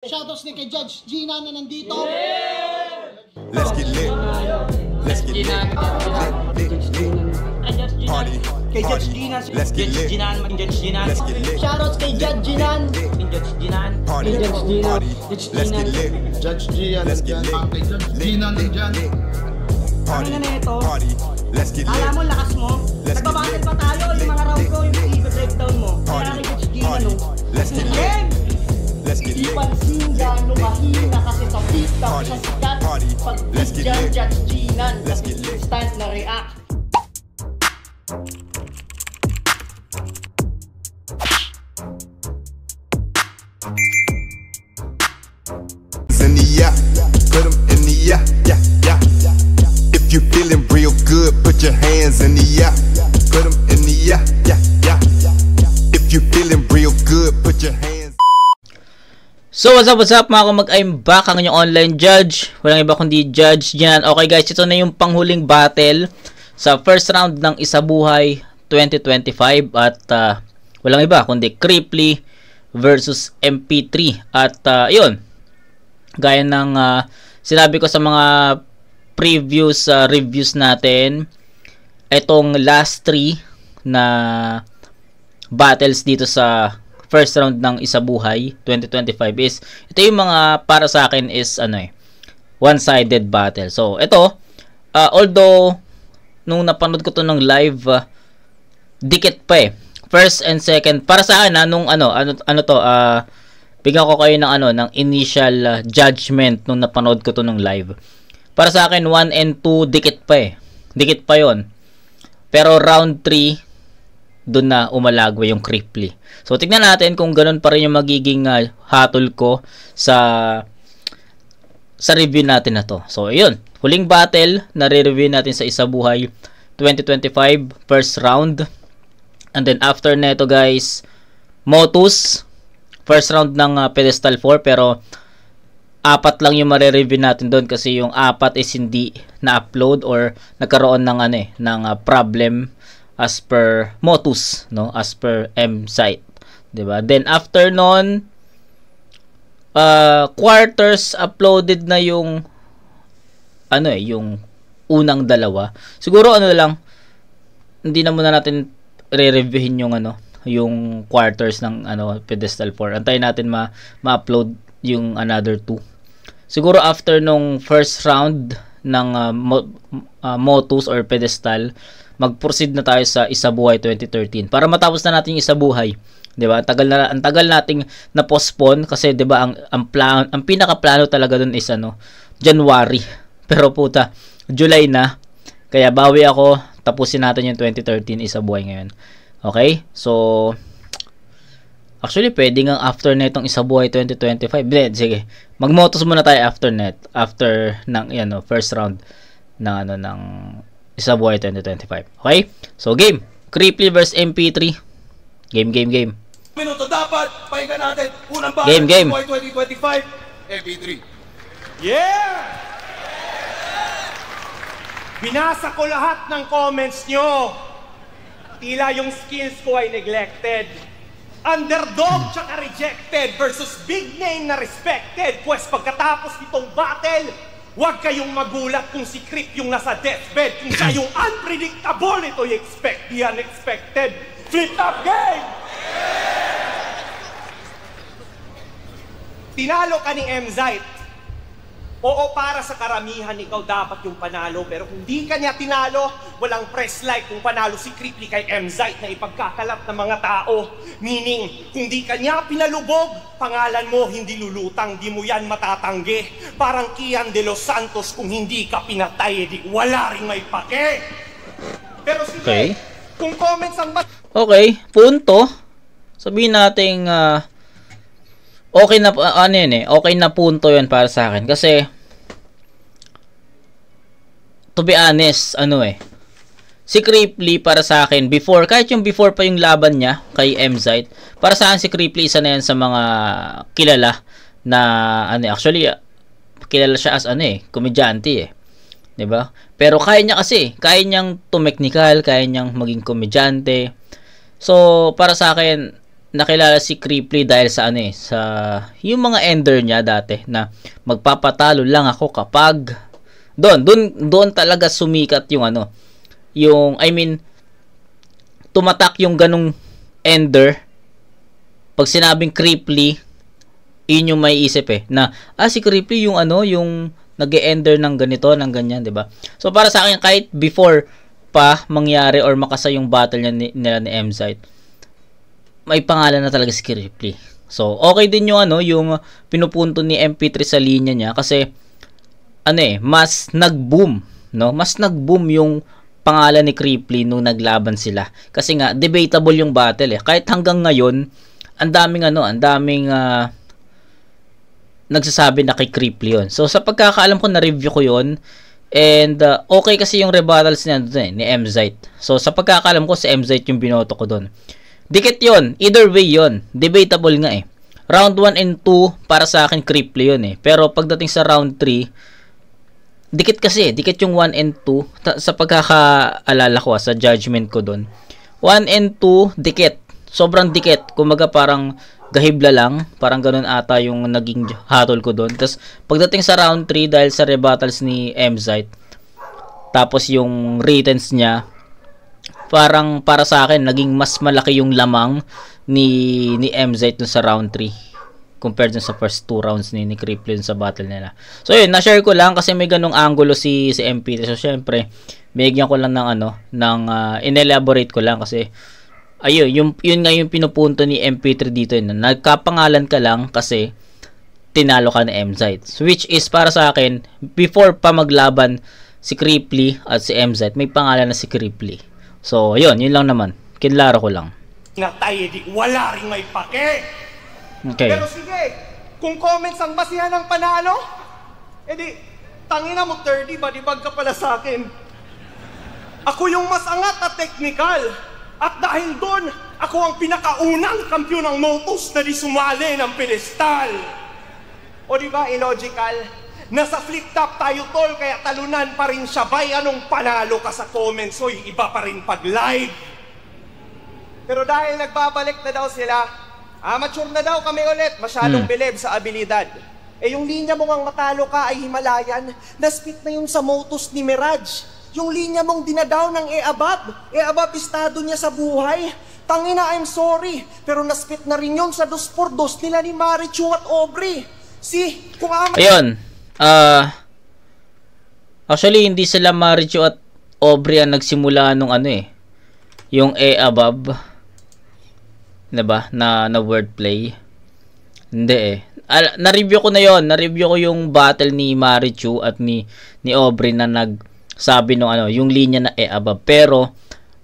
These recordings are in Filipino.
Shoutouts ni kay Judge Gina na nandito. Let's get lit. Let's get lit. Party. Kay Judge Gina. Let's get lit. Let's get lit. Shoutouts kay Judge Gina. Party. Party. Let's get lit. Judge Gian. Let's get lit. Kay Judge Gina nandyan. Party. Ano na ito? Party. Let's get lit. Alam mo, lakas mo. Let's get Nagbabattle lit. pa tayo. Yung mga round ko, yung i-breakdown mo. Kaya Party. kay Judge Gina, Party. no? Let's get lit. Game! Let's get Di lit. pansin gano'ng mahina kasi sa pista Party. sa sikat. Party. Pag Let's get dyan, lit. Judge Gina. Let's Kasi get lit. instant na react. In the yeah, put 'em in the yeah, yeah, yeah. If you feeling real good, put your hands in the yeah, put 'em in the yeah, yeah, yeah. If you feeling real good, put your hands. So what's up mga kumag, I'm back, ang inyong online judge. Walang iba kundi Judge Gian. Okay guys, ito na yung panghuling battle sa first round ng Isabuhay 2025 at walang iba kundi Creeply versus MP3. At yun, gaya ng sinabi ko sa mga previous reviews natin, itong last 3 na battles dito sa first round ng Isabuhay 2025 is ito yung mga para sa akin is one-sided battle. So ito, although nung napanood ko to ng live, dikit pa eh. First and second para sa akin nung bigyan ko kayo ng ng initial judgment nung napanood ko to ng live. Para sa akin 1 and 2 dikit pa eh. Dikit pa 'yon. Pero round 3 doon na umalagwa yung Creeply. So tingnan natin kung ganoon pa rin yung magiging hatol ko sa review natin na to. So ayun, huling battle na re-review natin sa Isabuhay 2025 first round. And then after neto guys, Motus first round ng Pedestal 4, pero 4 lang yung mare-review natin doon kasi yung 4 is hindi na-upload or nagkaroon ng problem as per Motus, no, as per M-Site, 'di ba? Then after noon, quarters uploaded na yung yung unang dalawa. Siguro lang, hindi na muna natin re-reviewin yung quarters ng Pedestal 4. Antayin natin ma-upload yung another 2. Siguro after nung first round ng Motus or Pedestal, mag-proceed na tayo sa Isabuhay 2013 para matapos na natin yung Isabuhay, 'di ba? Ang tagal nating na-postpone kasi 'di ba ang pinaka-plano talaga doon is January. Pero puta, July na. Kaya bawi ako, tapusin natin yung 2013 Isabuhay ngayon. Okay? So actually pwede nga after netong Isabuhay 2025. Sige. Mag-motos muna tayo after ng first round ng Isabuhay 2025. Okay? So game. Creeply versus MP3. Game. Minuto dapat. Pahinga natin. Unang Game. Isabuhay 2025. MP3. Yeah! Binasa ko lahat ng comments nyo. Tila yung skills ko ay neglected. Underdog tsaka rejected versus big name na respected. Pues pagkatapos nitong battle, huwag kayong magulat kung si Creep yung nasa deathbed. Kung siya yung unpredictable, ito'y expect the unexpected. Flip top game! Tinalo ka ni M-Zite. Oo, para sa karamihan, ikaw dapat yung panalo. Pero kung di ka niya tinalo, walang press like kung panalo si Creeply kay M-Zite na ipagkakalat ng mga tao. Meaning, kung di ka niya pinalubog, pangalan mo hindi lulutang, di mo yan matatanggi. Parang Kian de los Santos, kung hindi ka pinatay, di wala rin may pake. Pero sige, Okay. Kung comments ang Okay, punto. Sabihin nating okay na okay na punto 'yon para sa akin kasi to be honest, si Creeply para sa akin kahit yung before pa yung laban niya kay M-Zite, para sa akin si Creeply isa na yan sa mga kilala na actually kilala siya as komedyante 'di ba? Pero kaya niyang tumeknikal, kaya niyang maging komedyante. So para sa akin nakilala si Creeply dahil sa ano eh, sa yung mga ender niya dati na magpapatalo lang ako kapag doon talaga sumikat yung ano, yung I mean tumatak yung ganung ender. Pag sinabing Creeply, yun yung may isip eh na si Creeply yung ano, yung nag-e-ender ng ganito, ng ganyan, 'di ba? So para sa akin, kahit before pa mangyari or makasa yung battle nila ni Emzite, may pangalan na talaga si Creeply. So, okay din yung ano, yung pinupunto ni MP3 sa linya niya kasi ano eh, mas nag-boom, no? Mas nag-boom yung pangalan ni Creeply nung naglaban sila. Kasi nga debatable yung battle eh. Kahit hanggang ngayon, ang daming nagsasabi na kay Creeply yun. So, sa pagkakaalam ko, na-review ko yun. And, okay kasi yung rebuttals niya doon ni Emzite. So, sa pagkakaalam ko, si Emzite yung binoto ko doon. Dikit yun. Either way yun. Debatable nga eh. Round 1 and 2, para sa akin, Creeply yun eh. Pero, pagdating sa round 3, dikit kasi eh. Dikit yung 1 and 2. Sa pagkakaalala ko, sa judgment ko doon. 1 and 2, dikit. Sobrang dikit. Kumaga parang gahibla lang. Parang ganun ata yung naging hatol ko doon. Tapos, pagdating sa round 3, dahil sa rebuttals ni Emzite, tapos yung returns niya, parang para sa akin, naging mas malaki yung lamang ni Emzite dun sa round 3 compared dun sa first 2 rounds ni Creeply dun sa battle nila. So, yun, na-share ko lang kasi may ganung angulo si MP3. So, syempre, bigyan ko lang ng in-elaborate ko lang kasi ayun, yun nga yung pinupunto ni MP3 dito yun. Nagkapangalan ka lang kasi tinalo ka ni Emzite. Which is para sa akin, before pa maglaban si Creeply at si Emzite, may pangalan na si Creeply. So, yun lang naman. Kinlaro ko lang. Na tayo di wala rin may pake. Okay. Pero sige, kung comments ang basihan ng panalo, edi, tangina mo 30, badibag ka pala sa akin. Ako yung mas angat at technical. At dahil doon, ako ang pinakaunang kampiyon ng Motus na di sumali ng pedestal. O diba, illogical? Nasa flip top tayo tol, kaya talunan pa rin siya. Bay, anong panalo ka sa comments? Oy, iba pa rin pag live. Pero dahil nagbabalik na daw sila, amateur na daw kami ulit, masyadong bilib sa abilidad. Eh yung linya mong ang matalo ka ay Himalayan, na-spit na yun sa Motus ni Mirage. Yung linya mong dinadaw ng E-Abab istado niya sa buhay. Tangina, I'm sorry, pero na-spit na rin yun sa 2x2 nila ni Marichu at Aubrey. Kung ayun. Actually, hindi sila Marichu at Aubrey ang nagsimula nung yung E-Abab. Diba? Na wordplay. Hindi eh. Na-review ko na yon. Na-review ko yung battle ni Marichu at ni Aubrey na nagsabi nung yung linya na E-Abab. Pero,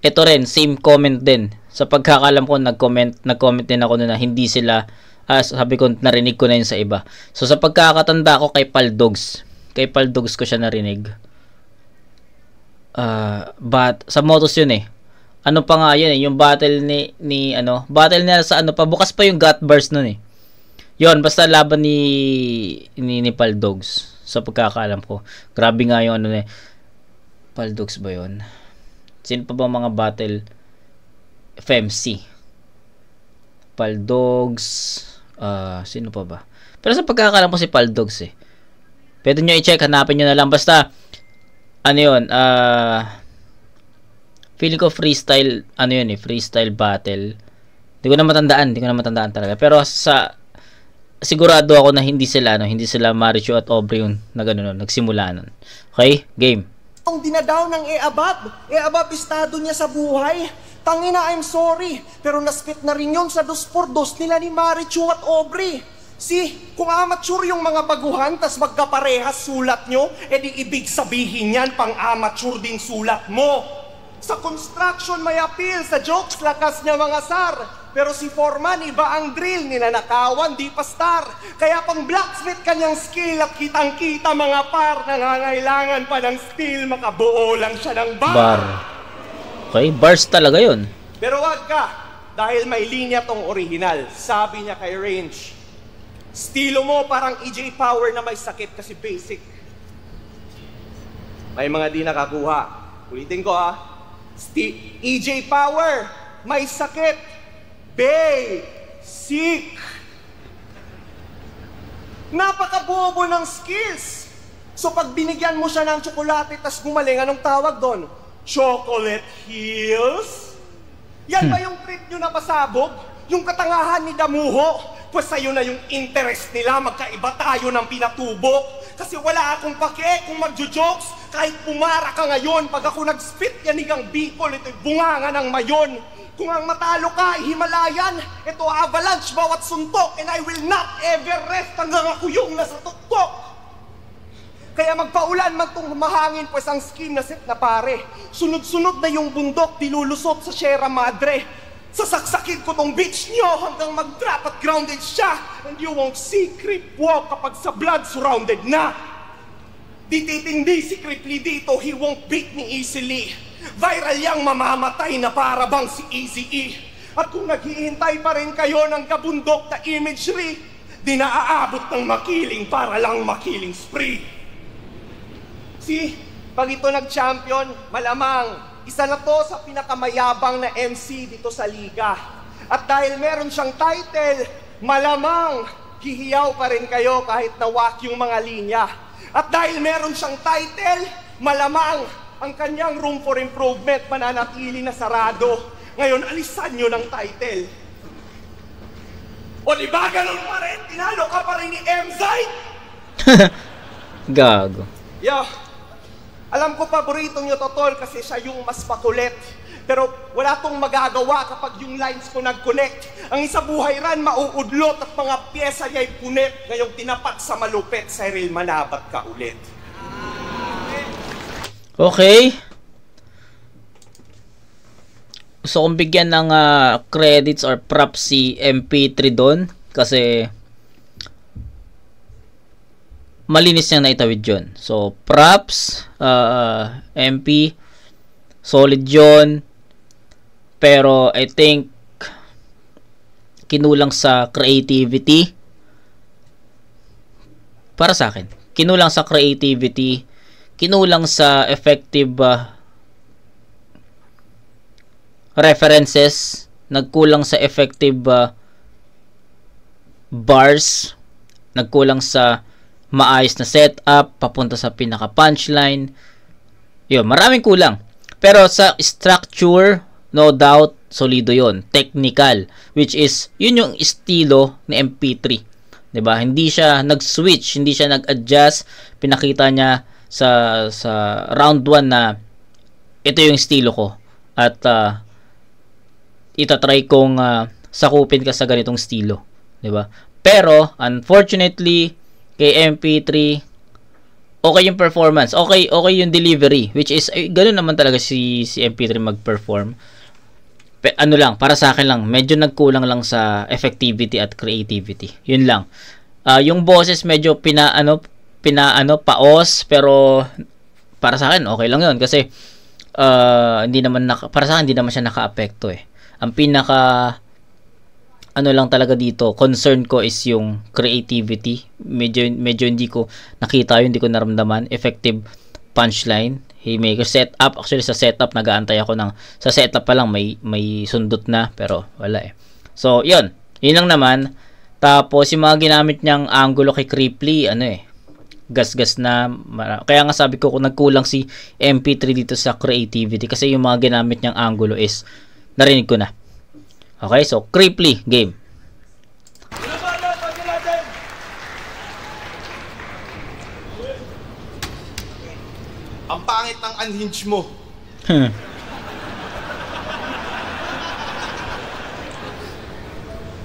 ito rin, same comment din. Sa pagkakalam ko, nag-comment din ako na hindi sila, sabi ko, narinig ko na yun sa iba. So, sa pagkakatanda ko kay Paldogs ko siya narinig. But, sa Motus yun eh. Ano pa nga yun eh, yung battle battle nila sa bukas pa yung gut burst nun eh. Yun, basta laban ni Paldogs. Sa pagkakaalam ko. Grabe nga yung Paldogs ba yun? Sino pa ba mga battle? FMC. Paldogs. Sino pa ba? Pero sa pagkakaalam ko si Paldogs eh. Pwede nyo i-check. Hanapin nyo na lang. Basta, feeling ko freestyle, freestyle battle. Hindi ko na matandaan talaga. Pero sigurado ako na hindi sila Marichu at Aubrey yung nagsimula nun. Okay? Game. Ang dinadaw ng E-Abab istado niya sa buhay. Tangina, I'm sorry, pero na-spit na rin yun sa 2x2 nila ni Marichu at Aubrey. Kung amateur yung mga baguhan, tas magkaparehas sulat nyo, edi ibig sabihin yan, pang-amateur din sulat mo. Sa construction may appeal, sa jokes lakas niya mga sar. Pero si Foreman, iba ang drill, ninanakawan, di pa star. Kaya pang blacksmith kanyang skill at kitang-kita mga par, nangangailangan pa ng steel, makabuo lang siya ng bar. Okay, bars talaga yun. Pero wag ka, dahil may linya tong original. Sabi niya kay Range, stilo mo parang EJ Power na may sakit kasi basic. May mga di nakakuha. Ulitin ko EJ Power, may sakit. Bay! Sick! Napakabobo ng skills! So pag binigyan mo siya ng tsokolate tas gumaling, anong tawag doon? Chocolate heals? Yan ba yung trip nyo na pasabog? Yung katangahan ni Damuho? Pues sa'yo na yung interest nila, magkaiba tayo ng pinatubo. Kasi wala akong pake kung magjo-jokes. Kahit pumara ka ngayon, pag ako nag-spit yanig ang Bicol, ito'y bunganga ng mayon. Kung ang matalo ka ay Himalayan, ito avalanche bawat suntok, and I will not ever rest hanggang ako yung nasa tuktok. Kaya magpaulan man itong mahangin, pues ang scheme na set na pare. Sunod-sunod na yung bundok, dilulusot sa Sierra Madre. Sasaksakin ko tong bitch nyo hanggang mag-drop at grounded siya. And you won't see Creep walk kapag sa blood surrounded na. Di titindi si Creep Lee dito, he won't beat me easily. Viral yang mamamatay na para bang si Eazy-E. At kung naghihintay pa rin kayo ng kabundok na imagery, di naaabot ng makiling para lang makiling spree. See, pag ito nag-champion, malamang isa na to sa pinakamayabang na MC dito sa liga. At dahil meron siyang title, malamang hihiyaw pa rin kayo kahit nawak yung mga linya. At dahil meron siyang title, malamang ang kanyang room for improvement mananatili na sarado. Ngayon, alisan nyo ng title. O di ba ganun pa rin? Tinalo ka pa rin ni Mzite? Gago. Yo, alam ko paborito nyo to, tol, kasi siya yung mas makulit. Pero wala tong magagawa kapag yung lines ko nag-connect. Ang isa buhay ran, mauudlot at mga pyesa niya'y punit. Ngayong tinapat sa malupit, Cyril, manabat ka ulit. Okay. Gusto kong bigyan ng credits or props si MP3 doon kasi malinis niyang naitawid yun. So, props, MP, solid yun. Pero, I think, kinulang sa creativity. Para sa akin, kinulang sa creativity, kinulang sa effective references, nagkulang sa effective bars, nagkulang sa maayos na setup, papunta sa pinaka punchline. Yun, maraming kulang. Pero sa structure, no doubt, solido yon. Technical, which is, yun yung estilo ni MP3. 'Di ba? Hindi siya nag-switch, hindi siya nag-adjust. Pinakita niya sa round 1 na ito yung estilo ko. At itatry kong sakupin ka sa ganitong estilo. 'Di ba? Pero, unfortunately, kay MP3, okay yung performance, okay yung delivery, which is ganoon naman talaga si MP3 mag-perform. Ano lang, para sa akin lang, medyo nagkulang lang sa effectivity at creativity. Yun lang. Yung boses medyo paos, pero para sa akin okay lang yun kasi hindi naman para sa akin hindi naman siya naka-apekto eh. Ang pinaka ano lang talaga dito, concern ko is yung creativity. Medyo hindi ko nakita yun, hindi ko naramdaman. Effective punchline, haymaker, setup. Actually sa setup nag-aantay ako ng sa setup pa lang may sundot na, pero wala eh. So, yun lang naman. Tapos yung mga ginamit niyang angulo kay Creep Lee, gas-gas na. Kaya nga sabi ko kung nagkulang si MP3 dito sa creativity kasi yung mga ginamit niyang angulo is narinig ko na. Okay, so Creep Lee game. Ang pangit ng unhinge mo.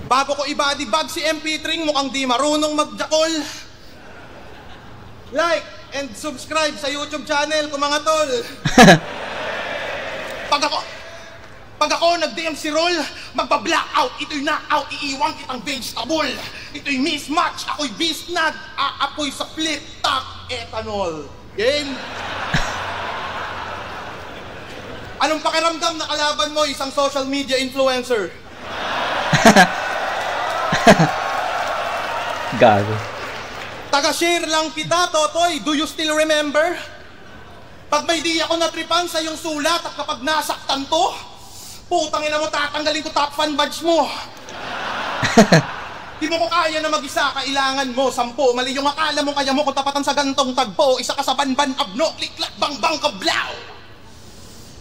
Bago ko i-body bag si MP3, mukhang di marunong magjakol. Like and subscribe sa YouTube channel ko mga tol. Pag ako nag-DM si Roll, magpa-blackout, ito'y knockout, iiwan kitang vegetable. Ito'y mismatch, ako'y beastnag, aapoy sa flip top ethanol. Game? Anong pakiramdam na kalaban mo isang social media influencer? Gago. Taga-share lang kita, Totoy. Do you still remember? Pag may di ako natripan sa iyong sulat at kapag nasaktan to, putang ina mo, tatanggalin ko top fan badge mo. Di mo ko kaya na mag-isa, kailangan mo 10. Mali yung akala mo, kaya mo kung tapatan sa gantong tagpo. Isa ka sa banban, abno, kliklat, bang kablaw.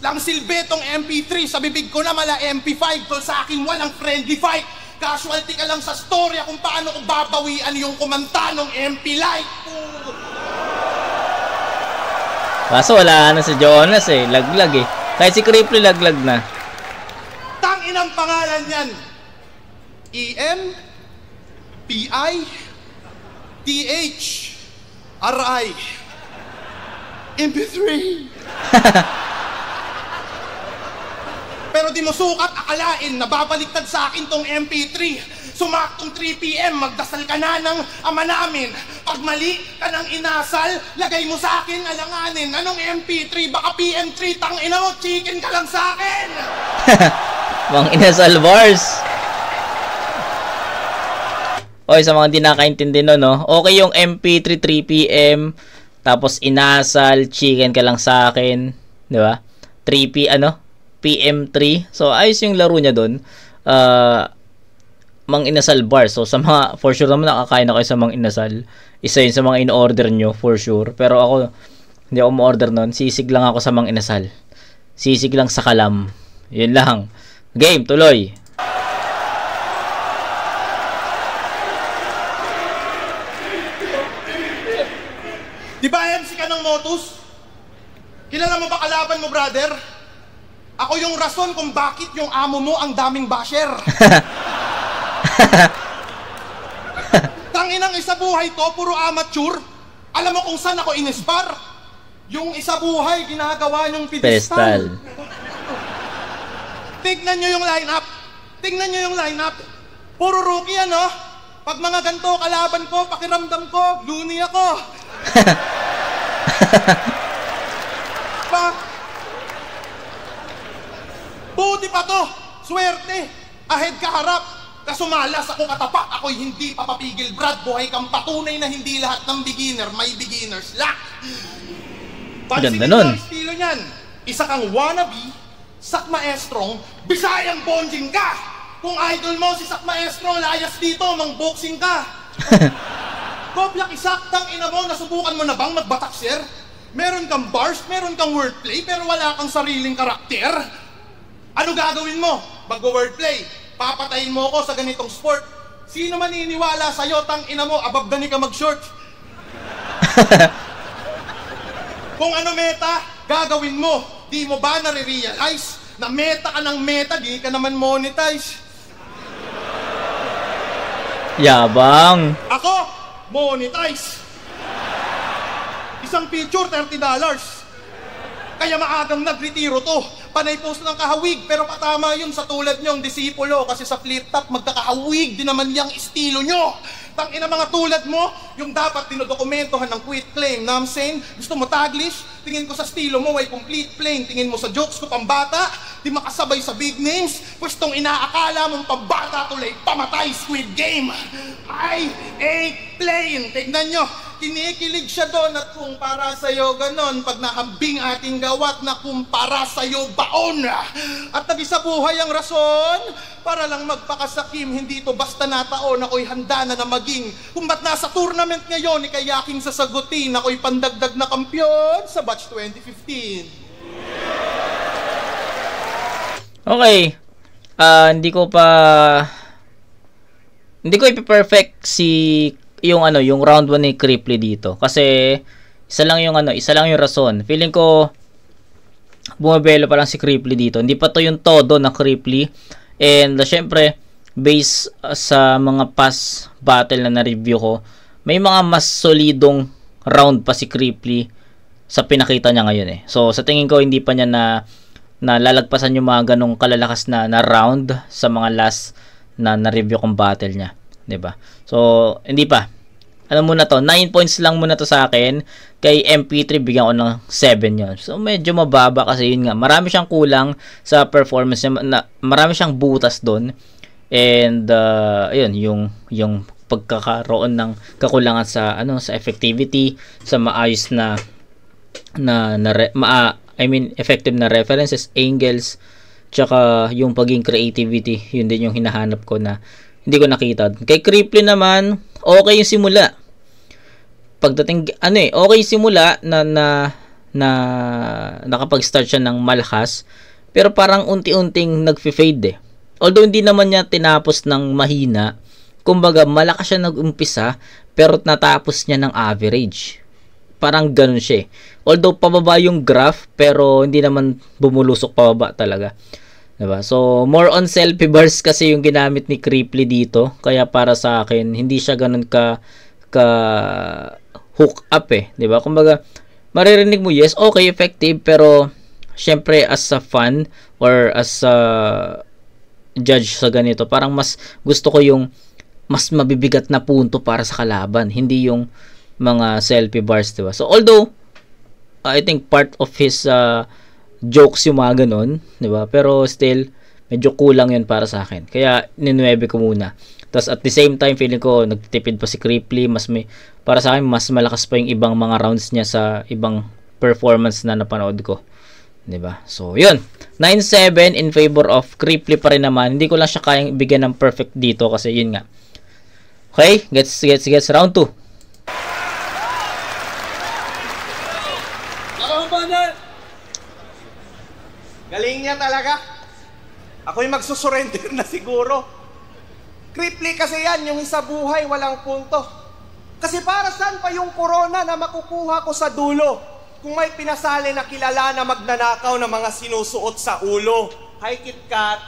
Lang silbetong MP3, sa bibig ko na mala MP5. Tol sa akin walang friendly fight. Casualty ka lang sa storya kung paano ko babawian yung kumanta ng MP Light. Kaso wala na si Jonas eh, laglag eh. Kahit si Cripply laglag na. Tangin ang pangalan yan. EMPI-THRI MP3. Pero di mo sukat akalain na babaliktad sa akin tong MP3. Sumaktong 3 PM, magdasal ka na ng ama namin. Pag mali ka ng inasal, lagay mo sa akin alanganin. Anong MP3? Baka PM3, tangina mo, chicken ka lang sa akin. Mga inasal bars. Oy, sa mga hindi nakaintindi no, okay yung MP3 3 PM, tapos inasal, chicken ka lang sa akin, di ba? 3 PM3. So, ayos yung laro niya doon. Mang inasal bar. So, sa mga, for sure naman nakakain na kayo sa mang inasal. Isa yun sa mga in-order nyo, for sure. Pero ako, hindi ako ma-order nun. Sisig lang ako sa mang inasal. Sisig lang sa kalam. Yun lang. Game, tuloy. Di ba MC ka ng Motus? Kilala mo ba kalaban mo, brother? Ako yung rason kung bakit yung amo mo ang daming basher. Tanginang isa buhay to, puro amateur. Alam mo kung saan ako inisbar? Yung isa buhay, ginagawa niyong pedestal. Tignan nyo yung lineup. Tignan nyo yung lineup. Puro rookie yan, oh. Pag mga ganito kalaban ko, pakiramdam ko, loony ako. Buti pa to, swerte, ahead ka harap, kasumalas ako katapak, ako'y hindi papapigil, Brad, buhay kang patunay na hindi lahat ng beginner, may beginner's luck. Ganda nun. Pansinin mo ang estilo niyan, isa kang wannabe, Sak Maestrong, Bisayang bonjing ka. Kung idol mo si Sak Maestro, layas dito, mang-boxing ka. Kopyak isaktang ina mo, nasubukan mo na bang magbatak, sir? Meron kang bars, meron kang wordplay, pero wala kang sariling karakter. Ano gagawin mo? Mag-wordplay, papatayin mo ako sa ganitong sport. Sino maniniwala sa'yo, tang ina mo, ababdani ka mag-short? Kung ano meta, gagawin mo. Di mo ba nare-realize na meta ka ng meta, di ka naman monetize? Yabang. Ako, monetize. Isang picture, $30. Kaya maagang nagretiro to. Panay post ng kahawig, pero patama yun sa tulad nyong disipulo. Kasi sa flip top, magkakahawig din naman yung estilo nyo. Tangina mga tulad mo, yung dapat dinodokumentohan ng quit claim. Na I'm saying, gusto mo taglish? Tingin ko sa estilo mo ay complete plain. Tingin mo sa jokes ko pambata, di makasabay sa big names. Pwestong inaakala mong pambata tuloy pamatay Squid Game. I ain't playing. Tignan nyo, kinikilig siya doon at kung para sa'yo ganon. Pag nakambing ating gawat na kung para sa'yo baon. At nag-isa buhay ang rason para lang magpakasakim. Hindi ito basta nataon. Ako'y handa na maging. Kung ba't nasa tournament ngayon, ikayaking sasagutin. Ako'y pandagdag na kampyon sa batch 2015. Okay. Hindi ko ipi-perfect yung round 1 ni Cripply dito kasi isa lang yung rason. Feeling ko bumabelo pa lang si Cripply dito. Hindi pa to yung todo na Cripply. And syempre based sa mga past battle na na-review ko, may mga mas solidong round pa si Cripply sa pinakita niya ngayon eh. So sa tingin ko hindi pa niya na lalagpasan yung mga ganong kalalakas na round sa mga last na na-review kong battle niya, 'di ba? So hindi pa. Ano muna to, 9 points lang muna to sa akin. Kay MP3 bigyan ko ng 7 yon. So medyo mababa kasi yun nga. Marami siyang kulang sa performance niya, marami siyang butas doon. And ayun, yung pagkakaroon ng kakulangan sa sa effectivity, sa maayos effective na references, angles, tsaka yung pagiging creativity, yun din yung hinahanap ko na hindi ko nakita. Kay Cripply naman, okay yung simula. Pagdating, okay yung simula na nakapag-start siya ng malakas, pero parang unti-unting nag-fade eh. Although hindi naman niya tinapos ng mahina, kumbaga malakas siya nag-umpisa, pero natapos niya ng average. Parang ganun siya eh. Although pababa yung graph, pero hindi naman bumulusok pababa talaga. Diba? So, more on selfie bars kasi yung ginamit ni Cripply dito. Kaya para sa akin, hindi siya ganun ka hook up eh. Diba? Kumbaga, maririnig mo, yes, okay, effective, pero syempre as a fan or as a judge sa ganito, parang mas gusto ko yung mas mabibigat na punto para sa kalaban. Hindi yung mga selfie bars, diba? So, although, I think part of his jokes yung mga ganun, diba? Pero still, medyo kulang yun para sa akin. Kaya, ninuwebe ko muna. Tapos, at the same time, feeling ko, nagtitipid pa si Cripply. Para sa akin, mas malakas pa yung ibang mga rounds niya sa ibang performance na napanood ko. Diba? So, yun. 9-7 in favor of Cripply pa rin naman. Hindi ko lang siya kayang bigyan ng perfect dito kasi yun nga. Okay? Gets round 2. Galing niya talaga. Ako'y magsusurrender na siguro. Cripply kasi yan, yung isa buhay, walang punto. Kasi para saan pa yung corona na makukuha ko sa dulo kung may pinasali na kilala na magnanakaw ng mga sinusuot sa ulo? Hi, KitKat.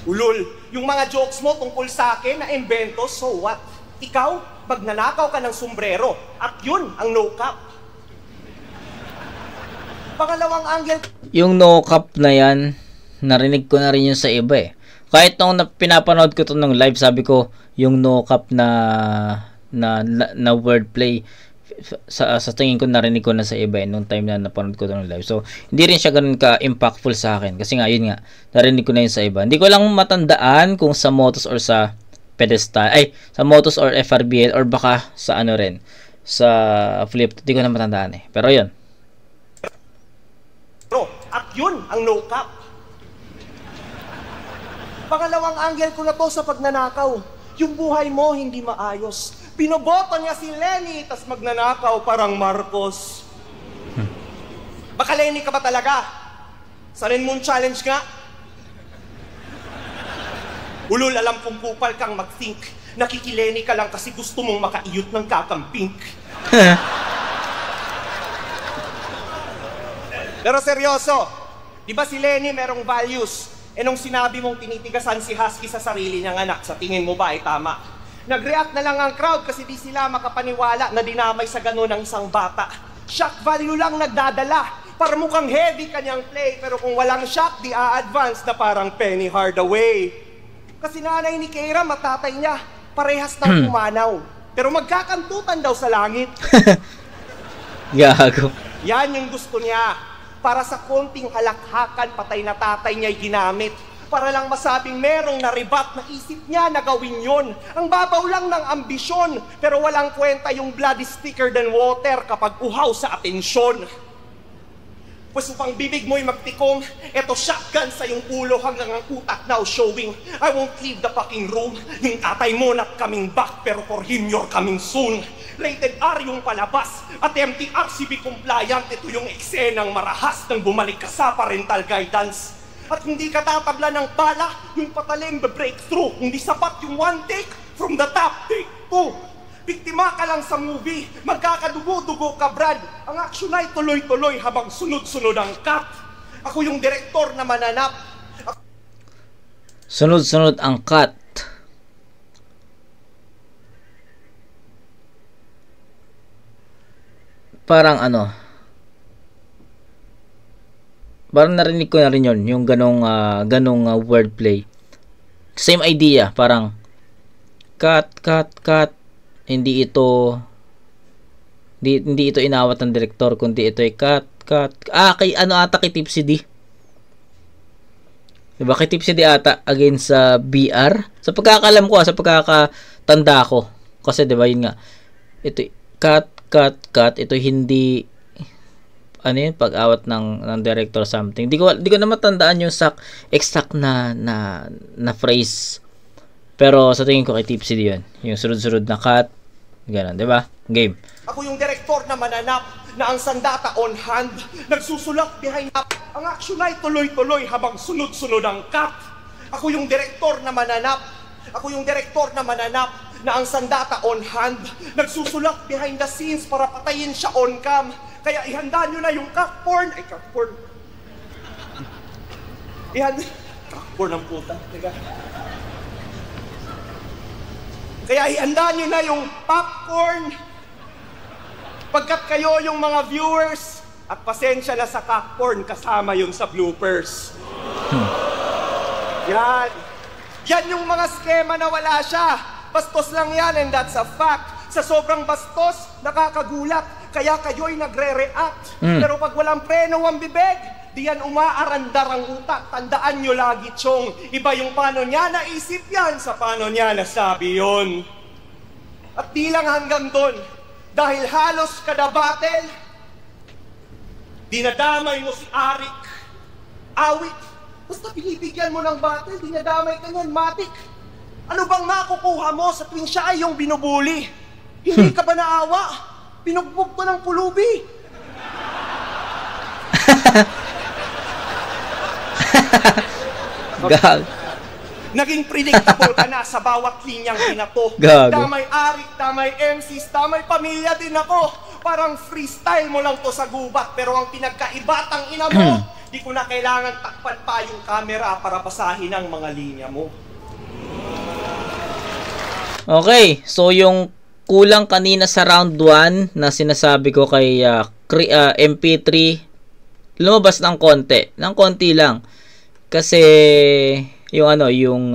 Ulol, yung mga jokes mo tungkol sa akin na invento, so what? Ikaw, magnanakaw ka ng sombrero at yun ang no cap. Pangalawang angle. Yung no cap na yan, narinig ko na rin yun sa iba eh. Kahit nung pinapanood ko to ng live, sabi ko, yung no cap na wordplay, sa tingin ko narinig ko na sa iba eh, nung time na napanood ko to ng live. So, hindi rin siya ganun ka-impactful sa akin. Kasi nga, yun nga, narinig ko na yun sa iba. Hindi ko lang matandaan kung sa Motos or sa Pedestal, sa Motos or FRBL or baka sa ano rin, sa Flip. Hindi ko na matandaan eh. Pero yun. At yun ang no cap. Pangalawang angle ko na to sa pagnanakaw. Yung buhay mo hindi maayos. Pinoboto niya si Lenny, tas magnanakaw parang Marcos. Baka Lenny ka ba talaga? Sa Moon Challenge nga? Ulul, alam kong kupal kang mag-think. Nakikileni ka lang kasi gusto mong makaiyot ng kakampink. Pero seryoso, di ba si Lenny merong values? E nung sinabi mong tinitigasan si Husky sa sarili niyang anak, sa tingin mo ba ay tama? Nag-react na lang ang crowd kasi di sila makapaniwala na dinamay sa gano'n ng isang bata. Shock value lang nagdadala. Para mukhang heavy kanyang play, pero kung walang shock, di a-advance na parang Penny Hardaway. Kasi nanay ni Keira, matatay niya, parehas ng pumanaw. Pero magkakantutan daw sa langit. Gago. Yan yung gusto niya. Para sa konting halakhakan, patay na tatay niya'y ginamit. Para lang masabing merong naribat na isip niya na gawin yon. Ang babaw lang ng ambisyon, pero walang kwenta yung blood is thicker than water kapag uhaw sa atensyon. Pues upang bibig mo'y magtikong, eto shotgun sa yung ulo hanggang ang utak now showing. I won't leave the fucking room. Yung tatay mo not coming back, pero for him you're coming soon. Rated R yung palabas at MTRCB compliant. Ito yung eksenang marahas nang bumalik ka sa parental guidance. At hindi ka tatabla ng bala, yung patalim the breakthrough. Hindi sapat yung one take from the top, take two. Biktima ka lang sa movie, magkakadugo-dugo ka, Brad. Ang action ay tuloy-tuloy habang sunod-sunod ang cut. Ako yung direktor na mananap. Sunod-sunod ang cut. Parang parang narinig ko na rin yun, yung ganong wordplay. Same idea, parang cut. Hindi ito inawat ng direktor, kundi ito ay cut. Kay kay Tipsy D. Diba, kay Tipsy D ata against sa BR. Sa pagkakalam ko, sa pagkakatanda ko. Kasi diba, yun nga. Ito, cut. Ito hindi pag-awat ng director something. Di ko na matandaan yung exact na phrase Pero sa tingin ko kay Tipsy yun. Yung sunod-sunod na cut. Ganun, di ba? Game. Ako yung direktor na mananap na ang sandata on hand, nagsusulat behind up. Ang action ay tuloy-tuloy habang sunod-sunod ang cut. Ako yung direktor na mananap. Ako yung direktor na mananap na ang sandata on hand, nagsusulat behind the scenes para patayin siya on cam. Kaya ihanda nyo na yung cockporn. Ay, cockporn. Cockporn ang puta. Teka. Kaya ihanda nyo na yung popcorn. Pagkat kayo yung mga viewers, at pasensya na sa cockporn, kasama yun sa bloopers. Yan. Yan yung mga skema na wala siya. Bastos lang yan, and that's a fact. Sa sobrang bastos, nakakagulat. Kaya kayo'y nagre-react. Pero pag walang preno ang bibig, di yan umaarandar ang utak. Tandaan nyo lagi, Chong. Iba yung paano niya naisip yan sa paano niya nasabi yun. At di lang hanggang doon. Dahil halos kada battle, dinadamay mo si Arik. Awit. Basta pinibigyan mo ng battle, dinadamay ka yan, matik. Ano bang makukuha mo sa tuwing siya ay yung binubuli? Hindi ka ba naawa? Pinugbog ko ng pulubi. Gag. Naging predictable ka na sa bawat linyang binato. Gago. Damay Arik, damay MCs, damay pamilya din ako. Parang freestyle mo lang to sa gubat. Pero ang pinagkaibatang ina mo, di ko na kailangan takpan pa yung camera para basahin ang mga linya mo. Okay, so yung kulang kanina sa round 1 na sinasabi ko kay MP3, lumabas ng konti lang. Kasi yung ano, yung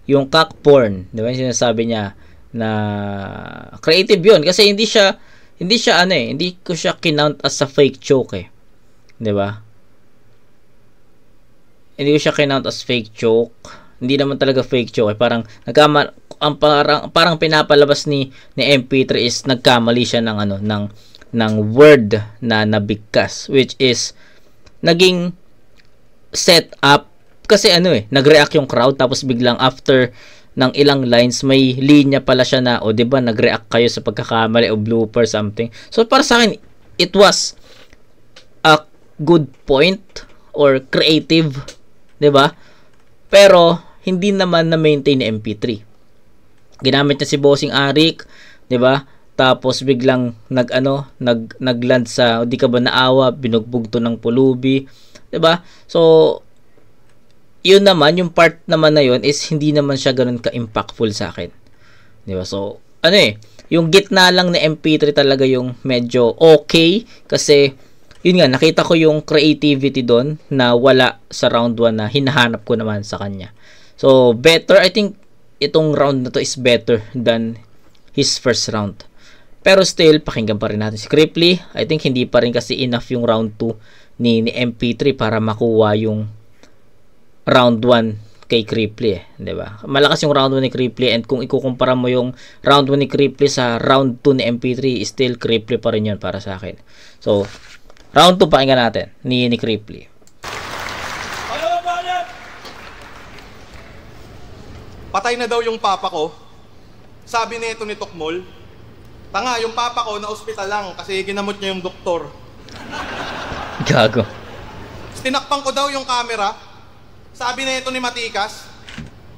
cockporn, 'di ba? Sinasabi niya na creative 'yun kasi hindi siya ano hindi ko siya kinount as a fake joke eh. 'Di ba? Hindi ko siya kinount as fake joke. Hindi naman talaga fake joke eh. Parang parang pinapalabas ni MP3 is nagkamali siya ng ano ng word na nabigkas, which is naging set up kasi ano nag-react yung crowd tapos biglang after ng ilang lines may linya pala siya na o di ba nag-react kayo sa pagkakamali o blooper something. So para sa akin it was a good point or creative, di ba? Pero hindi naman na-maintain ni MP3. Ginamit niya si Bossing Arik, 'di ba? Tapos biglang nagland sa di ka ba naawa, binugbog to ng pulubi, 'di ba? So yun naman, yung part naman na yun is hindi naman siya ganoon ka-impactful sa akin. 'Di ba? So yung gitna lang ni MP3 talaga yung medyo okay kasi yun nga, nakita ko yung creativity doon na wala sa round 1 na hinahanap ko naman sa kanya. So, better. I think itong round na to is better than his first round. Pero still, pakinggan pa rin natin si Cripply. I think hindi pa rin kasi enough yung round 2 ni MP3 para makuha yung round 1 kay Cripply diba? Malakas yung round 1 ni Cripply and kung ikukumpara mo yung round 1 ni Cripply sa round 2 ni MP3, still Cripply pa rin yun para sa akin. So, round 2 pakinggan natin ni Cripply. Patay na daw yung papa ko. Sabi nito ni Tokmol, tanga, yung papa ko na ospital lang kasi ginamot niya yung doktor. Gago. Tinakpan ko daw yung camera. Sabi nito ni Matikas,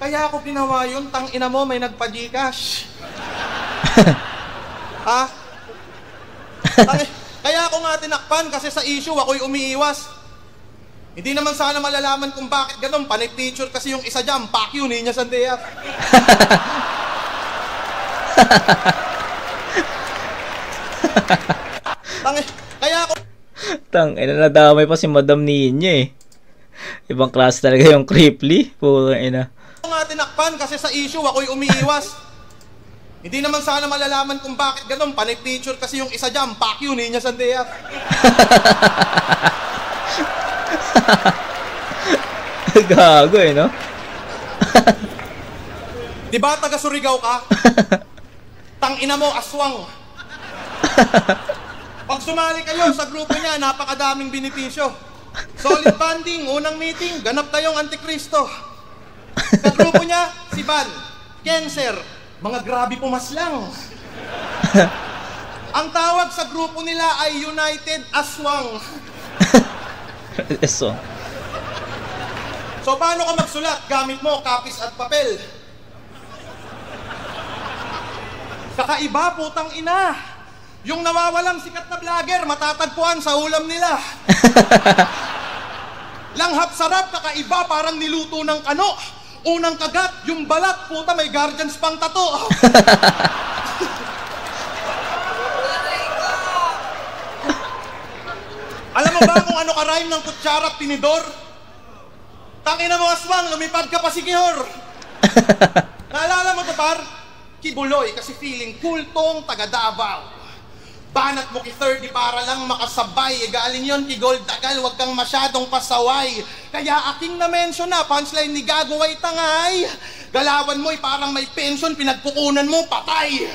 kaya ako ginawa yun, tang ina mo may nagpa-Gcash. Ha? Kaya ako nga tinakpan kasi sa issue ako'y umiiwas. Hindi naman sana malalaman kung bakit ganun. Panay picture kasi yung isa dyan. Pak yun, Niña Sandeas. Kaya ako... nadamay pa si Madam Niña eh. Ibang klase talaga yung Cripply. Putang ina. Ako nga tinakpan kasi sa issue ako'y umiiwas. Hindi naman sana malalaman kung bakit ganun. Panay picture kasi yung isa dyan. Pak yun, Niña Sandeas. Gago no? Diba taga Surigao ka? Tang ina mo, aswang. Pag sumali kayo sa grupo niya, napakadaming benepisyo. Solid banding, unang meeting, ganap tayong Antikristo. Kagrupo niya, si Van, Cancer, mga grabe pumaslang. Ang tawag sa grupo nila ay United Aswang. So, So paano ka magsulat? Gamit mo kapis at papel. Kakaiba, putang ina. Yung nawawalang sikat na vlogger, matatagpuan sa ulam nila. Langhap sarap, kakaiba, parang niluto ng kano. Unang kagat, yung balat, puta, may guardians pang tato. Alam mo ba kung ano ka-rhyme ng kutsara at tinidor? Tangina mo, aswang, lumipad ka pa si Kihor. Naalala mo to, par? Kibuloy, kasi feeling cool tong taga Davao. Banat mo ki 30 para lang makasabay. Galing yon ki Gold Tagal, wag kang masyadong pasaway. Kaya aking na-mention na, punchline ni Gago ay tangay. Galawan mo'y parang may pension, pinagpukunan mo, patay.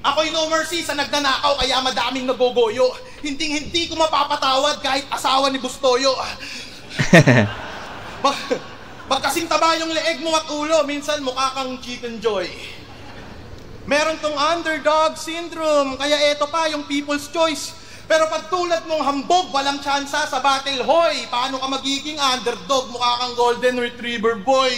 Ako'y no mercy sa nagnanakaw, kaya madaming nagogoyo. Hindi ko mapapatawad kahit asawa ni Bustoyo. Magkasing taba yung leeg mo at ulo, minsan mukha kang Chicken Joy. Meron tong underdog syndrome, kaya eto pa yung people's choice. Pero pag tulad mong hambog, walang tsansa sa battle, hoy. Paano ka magiging underdog? Mukha kang golden retriever boy.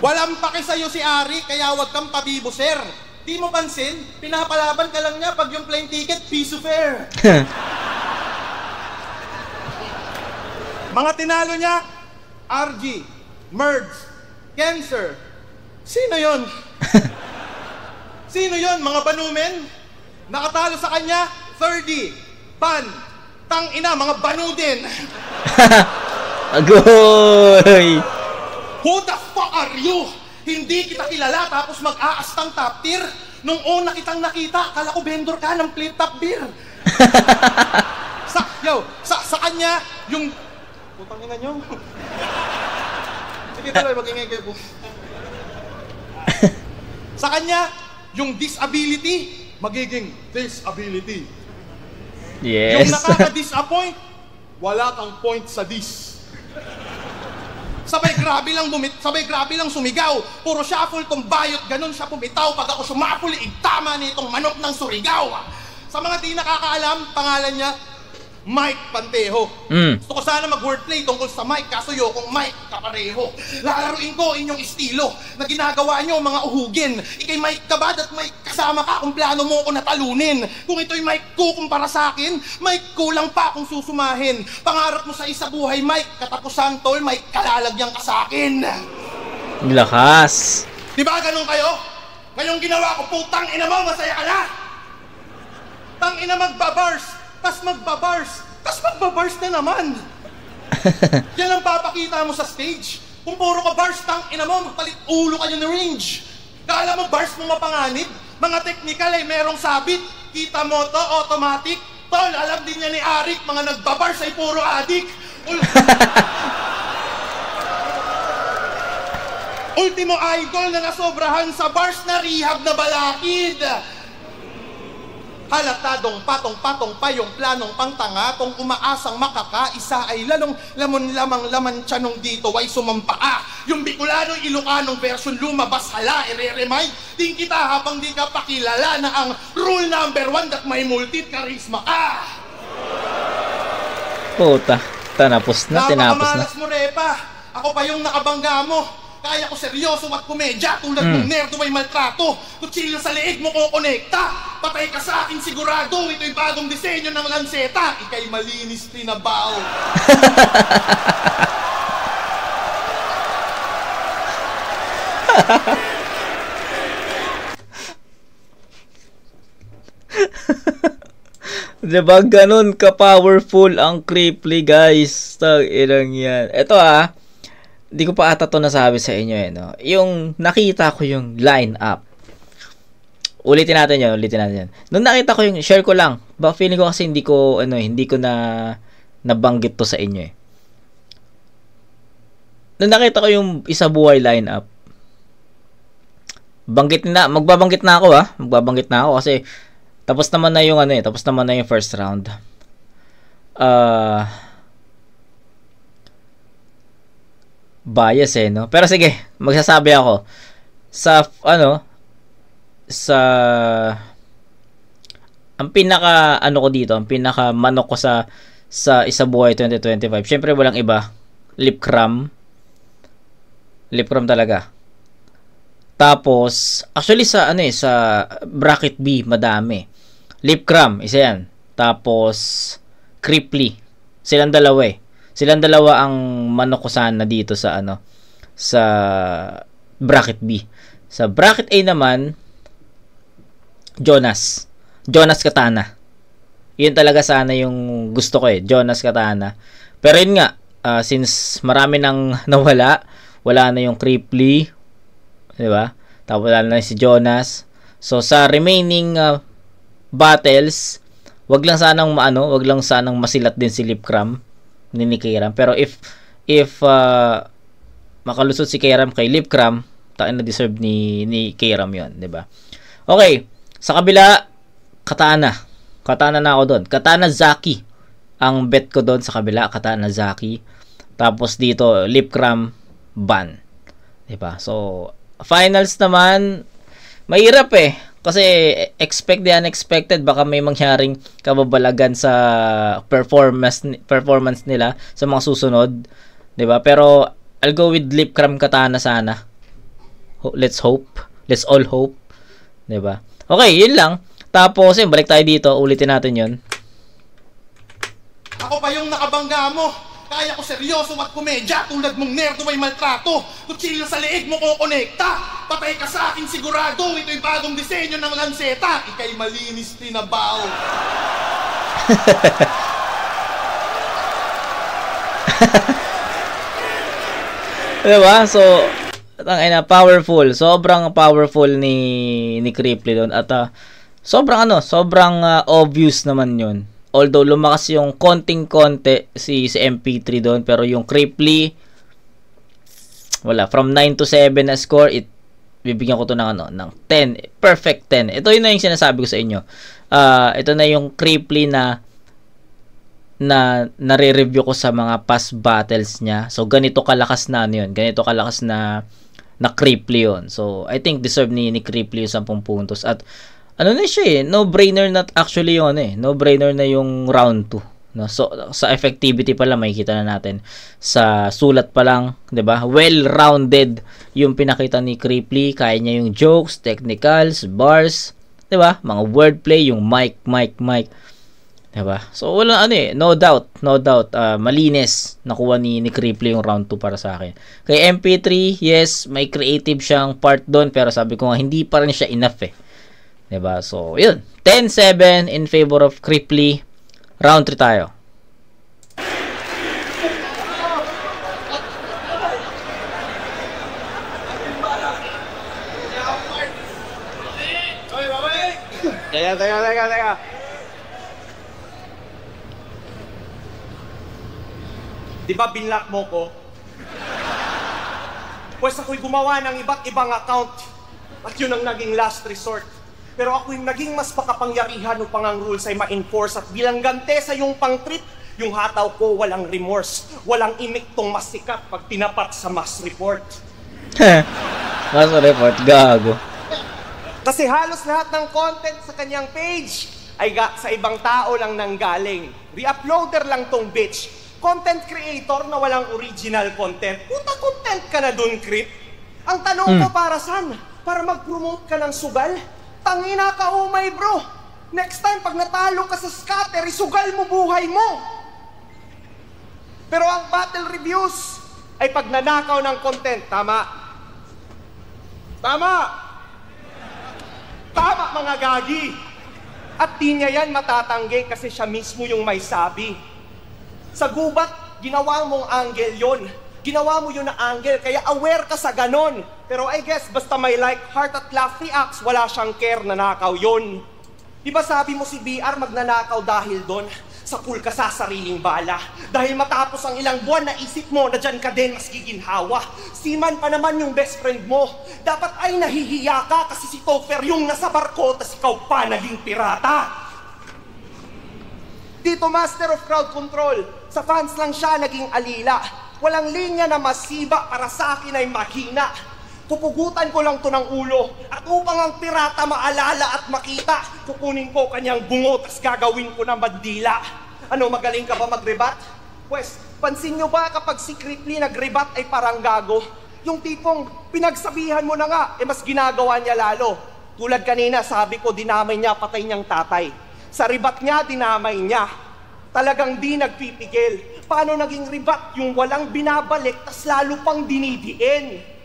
Walang paki sa'yo si Ari, kaya wag kang pabibo, sir. Di mo pansin, pinapalaban ka lang niya pag yung plane ticket, piso fare. Mga tinalo niya, RG, Merds, Cancer. Sino yon? Sino yon, mga banumen? Nakatalo sa kanya, 30, Pan, tangina, mga banu din. Agoy! Who the fuck are you? Hindi kita kilala tapos mag-aastang top tier? Nung una kitang nakita, akala ko vendor ka ng flip top beer. Sa kanya, yung... Putang ina nyo. Sige tuloy, mag-ingay kayo po. Sa kanya, yung disability, magiging disability. Yes. Yung nakaka-disappoint, wala kang point sa dis. Sabay grabe lang sumigaw. Puro shuffle tong bayot, ganun siya pumitaw. Pag ako sumapul, igtama nitong manok ng Surigao. Sa mga di nakakaalam, pangalan niya, Mike Panteho. Gusto ko sana mag-wordplay tungkol sa Mike, kaso kung Mike kapareho. Lalaruin ko inyong estilo na ginagawa nyo mga uhugin. Ikay Mike kabad at Mike kasama ka kung plano mo ko natalunin. Kung ito'y Mike ko kumpara sa akin, Mike kulang pa kung susumahin. Pangarap mo sa isa buhay, Mike, katapusan tol, Mike, kalalagyan ka sa akin. Lakas. Diba ganun kayo? Ngayong ginawa ko, putang ina mo, masaya ka na. Tang ina magbabars. Tas magbabars na naman. Yan ang papakita mo sa stage. Kung puro ka bars, tang ina mo, magpalit ulo ka nyo ng range. Kala mo bars mo mapanganib? Mga technical ay merong sabit. Kita mo to, automatic. Tol, alam din niya ni Arik, mga nagbabars ay puro adik. Ultimo idol na nasobrahan sa bars na rehab na balakid. Halatadong patong-patong pa yung planong pangtanga. Kung umaasang makakaisa ay lalong laman tiyanong dito ay sumampaa. Yung Bicolanong Ilocanong version lumabas, hala, ire-remind din kita habang di ka pakilala na ang rule number 1 that may multi-charisma ka. Puta, tinapos na. Napakamalas mo, Repa. Ako pa yung nakabangga mo. Kaya ko seryoso at komedya tulad ng nerdo may maltrato. Kutsilyo sa leeg mo ko konekta. Patay ka sa akin sigurado. Ito'y bagong disenyo ng lanseta. Ika'y malinis tinabaw. Diba ganun ka-powerful ang Cripply, guys? Tag-inang yan. Ito di ko pa ata to nasabi sa inyo no? Yung nakita ko yung line up. Ulitin natin yan. Nung nakita ko yung, share ko lang. Feeling ko kasi hindi ko na nabanggit to sa inyo Nung nakita ko yung isa buhay line up, magbabanggit na ako kasi tapos naman na yung first round. bias eh, no? Pero sige, magsasabi ako sa ang pinaka ano ko dito, ang pinaka manok ko sa Isabuhay 2025. Syempre walang iba, Lip Cram talaga. Tapos actually sa sa bracket B madami. Lip Cram, isa yan. Tapos Creeply. Silang dalawa ang manok ko sana dito sa sa bracket B. Sa bracket A naman, Jonas Katana. Yun talaga sana yung gusto ko Jonas Katana. Pero yun nga, since marami nang nawala, wala na yung Creeply, 'di ba? Tapos wala na si Jonas. So sa remaining battles, wag lang sanang masilat din si Lip Cram ni Kairam. Pero if makalusot si Kairam kay Lip Cram, na deserve ni Kairam 'yon, 'di ba? Okay, sa kabila, Katana na ako doon. Katana Zaki ang bet ko doon sa kabila, Katana Zaki. Tapos dito Lip Cram ban. 'Di ba? So finals naman mahirap kasi expect the unexpected, baka may mangyaring kababalagan sa performance nila sa mga susunod, 'di ba? Pero I'll go with Lip Cram Katana sana. Let's all hope, 'di ba? Okay, yun lang. Tapos balik tayo dito, ulitin natin 'yon. Ako pa yung nakabangga mo. Kaya ko seryoso at komedya tulad mong nerdo may maltrato. Kutsilyo sa leeg mo ko konekta. Patay ka sa akin sigurado. Ito'y bagong disenyo ng lanseta. Ika'y malinis tinabaw. Diba? So, powerful. Sobrang powerful ni Creeply doon. At sobrang obvious naman yun. Although lumakas yung konting-konti si MP3 doon, pero yung Creeply wala, from 9 to 7 na score, bibigyan ko to ng 10, perfect 10. Ito yun na yung sinasabi ko sa inyo. Ito na yung Creeply na nare-review ko sa mga past battles niya. So ganito kalakas na ganito kalakas na Creeply yun. So I think deserve ni Creeply yung 10 puntos. At na siya no-brainer na actually yun no-brainer na yung round 2, no? So sa effectivity pa lang makikita na natin, sa sulat pa lang, 'di ba? Well-rounded yung pinakita ni Creeply. Kaya niya yung jokes, technicals, bars, 'di ba? Mga wordplay, yung mic, 'di ba? So wala no doubt, malinis nakuha ni Creeply yung round 2 para sa akin. Kay MP3, yes, may creative siyang part doon, pero sabi ko nga hindi pa rin siya enough 'di ba? So, yun. 10-7 in favor of Creeply. Round 3 tayo. Teka. Di ba binlock mo ko? Pues ako'y gumawa ng iba't ibang account. At yun ang naging last resort. Pero ako yung naging mas makapangyarihan upang ang rules ay ma-enforce, at bilang gante sa yung pang-trip, yung hataw ko walang remorse, walang imik tong mas sikat pag tinapat sa mass report. Mass report, gago. Kasi halos lahat ng content sa kanyang page ay sa ibang tao lang nanggaling. Re-uploader lang tong bitch. Content creator na walang original content. Puta, content ka na dun, Creep. Ang tanong ko para saan? Para mag-promote ka ng sugal? Tangina ka, umay bro. Next time, pag natalo ka sa scatter, isugal mo buhay mo. Pero ang battle reviews ay pag nanakaw ng content. Tama mga gagi. At di niya yan matatanggi kasi siya mismo yung may sabi. Sa gubat, ginawa mong angle yon. Ginawa mo yun na angle, kaya aware ka sa ganon. Pero I guess, basta may like, heart at laugh reacts, wala siyang care, nanakaw yun. Diba sabi mo si BR magnanakaw dahil doon? Sa pool ka sa sariling bala. Dahil matapos ang ilang buwan, naisip mo na dyan ka din mas giginhawa. Seaman pa naman yung best friend mo. Dapat ay nahihiya ka kasi si Topher yung nasa barko, tas ikaw pa naging pirata. Dito, master of crowd control. Sa fans lang siya naging alila. Walang linya na masiba para sa akin ay mahina. Pupugutan ko lang to ng ulo at upang ang pirata maalala at makita, kukunin ko kanyang bungo tas gagawin ko ng bandila. Ano, magaling ka ba mag-rebat? Pwes, pansin nyo ba kapag secretly nag-rebat ay parang gago? Yung tipong pinagsabihan mo na nga, mas ginagawa niya lalo. Tulad kanina, sabi ko, dinamay niya patay niyang tatay. Sa rebat niya, dinamay niya. Talagang di nagpipigil. Paano naging rebat yung walang binabalik tas lalo pang dinidiin?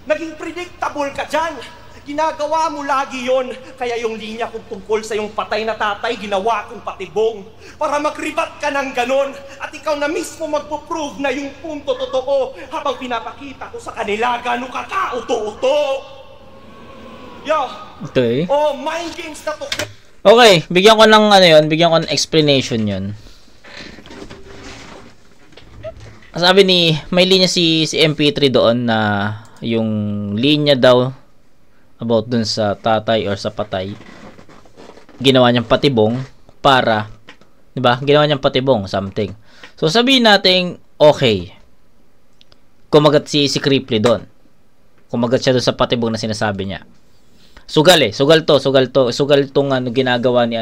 Naging predictable ka dyan. Ginagawa mo lagi yon. Kaya yung linya kong tungkol sa yung patay na tatay, ginawa kong patibong. Para mag-rebat ka ng ganon. At ikaw na mismo magpo-prove na yung punto totoo habang pinapakita ko sa kanila gano'ng kakauto-uto. Yo! Okay. Oh, mind games na to. Okay, bigyan ko ng ano yun, bigyan ko ng explanation yun. Sabi may linya si MP3 doon na yung linya daw about dun sa tatay or sa patay, ginawa niyang patibong para, di ba? Ginawa niyang patibong, something. So, sabihin natin, okay, kumagat si Cripply doon. Kumagat siya doon sa patibong na sinasabi niya. Sugal tong ano, ginagawa ni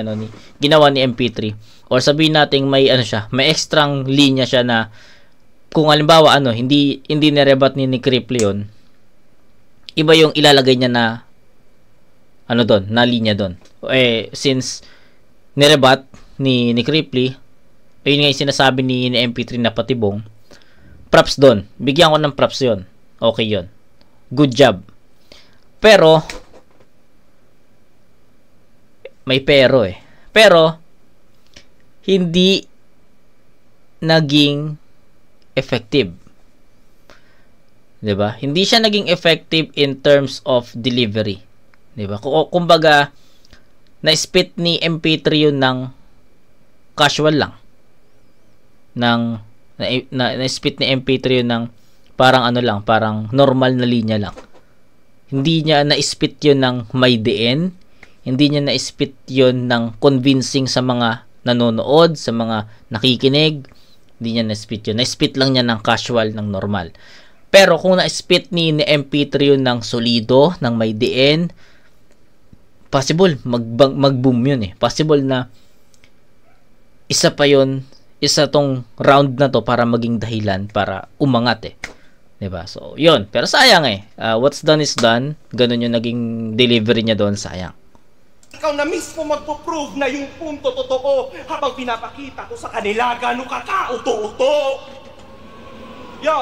ginawa ni MP3. Or sabihin natin may may extrang linya siya na kung halimbawa hindi nirebat ni Cripply yun, iba yung ilalagay niya na doon, na linya doon. Since nirebat ni Cripply, ayun nga yung sinasabi ni MP3 na patibong, props doon. Bigyan ko ng props yun. Okay yun. Good job. Pero, may pero Pero, hindi naging effective. 'Di ba? Hindi siya naging effective in terms of delivery. 'Di ba? Kumbaga, na-spit ni MP3 yun ng casual lang. Na-spit ni MP3 yun ng parang parang normal na linya lang. Hindi niya na-spit yun ng may diin. Hindi niya na-spit yun ng convincing sa mga nanonood, sa mga nakikinig. Hindi niya na-spit yun. Na-spit lang niya ng casual, ng normal. Pero kung na-spit ni MP3 yun ng solido, ng may diin, possible mag-boom yun Possible na isa tong round na to para maging dahilan para umangat 'Di ba? So, yun. Pero sayang what's done is done. Ganun yung naging delivery niya doon, sayang. Ikaw na mismo magpo-prove na yung punto totoo habang pinapakita ko sa kanila gano'ng kakauto-uto. Yo!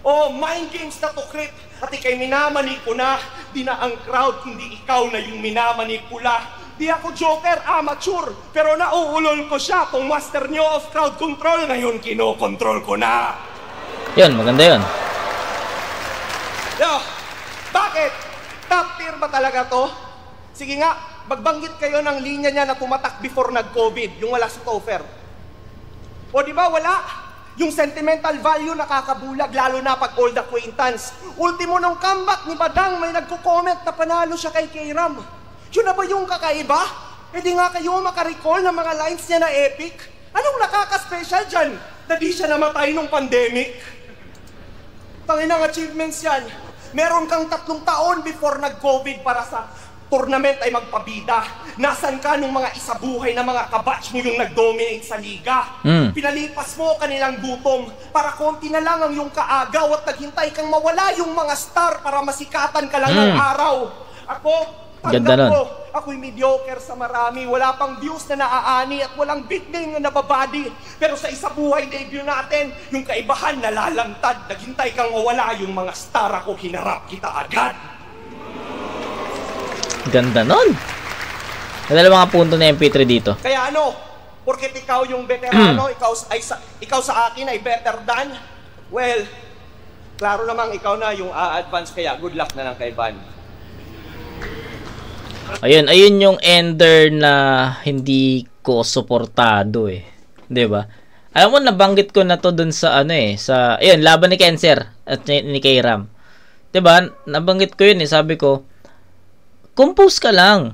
Oh, mind games na to, Crip. At ikay minamanig ko na, di na ang crowd, hindi ikaw na yung minamanipula. Di ako joker, amateur, pero nauulol ko siya. Kung master nyo of crowd control, ngayon kinokontrol ko na. Yun, maganda yun. Yo, bakit? Top tier ba talaga to? Sige nga, magbanggit kayo ng linya niya na tumatak before nag-COVID, yung wala sa Topher. O di ba wala? Yung sentimental value nakakabulag, lalo na pag old acquaintance. Ultimo nung comeback ni Badang, may nagko-comment na panalo siya kay K-Ram. Yun na ba yung kakaiba? E di nga kayo makarecall ng mga lines niya na epic? Anong nakaka-special dyan? Na di siya namatay nung pandemic? Tanginang achievements yan. Meron kang 3 taon before nag-COVID para sa tournament ay magpabida. Nasaan ka nung mga isabuhay na mga kabatch mo yung nag-dominate sa liga? Pinalipas mo kanilang gutom para konti na lang ang yung kaagaw at naghintay kang mawala yung mga star para masikatan ka lang ng araw. Ako, tanggap ko, ako'y mediocre sa marami. Wala pang views na naaani at walang big name na nababadi. Pero sa isabuhay debut natin, yung kaibahan nalalantad. Naghintay kang mawala yung mga star, ako hinarap kita agad. Ganda nun. May mga punto na MP3 dito. Kaya porket ikaw yung veterano, ikaw sa akin ay better than, well, klaro namang ikaw na yung a-advance, kaya good luck na lang kay Van. Ayun yung ender na hindi ko suportado 'Di ba? Alam mo, nabanggit ko na to dun sa sa laban ni Cancer at ni K-Ram. 'Di ba? Nabanggit ko yun sabi ko, compose ka lang.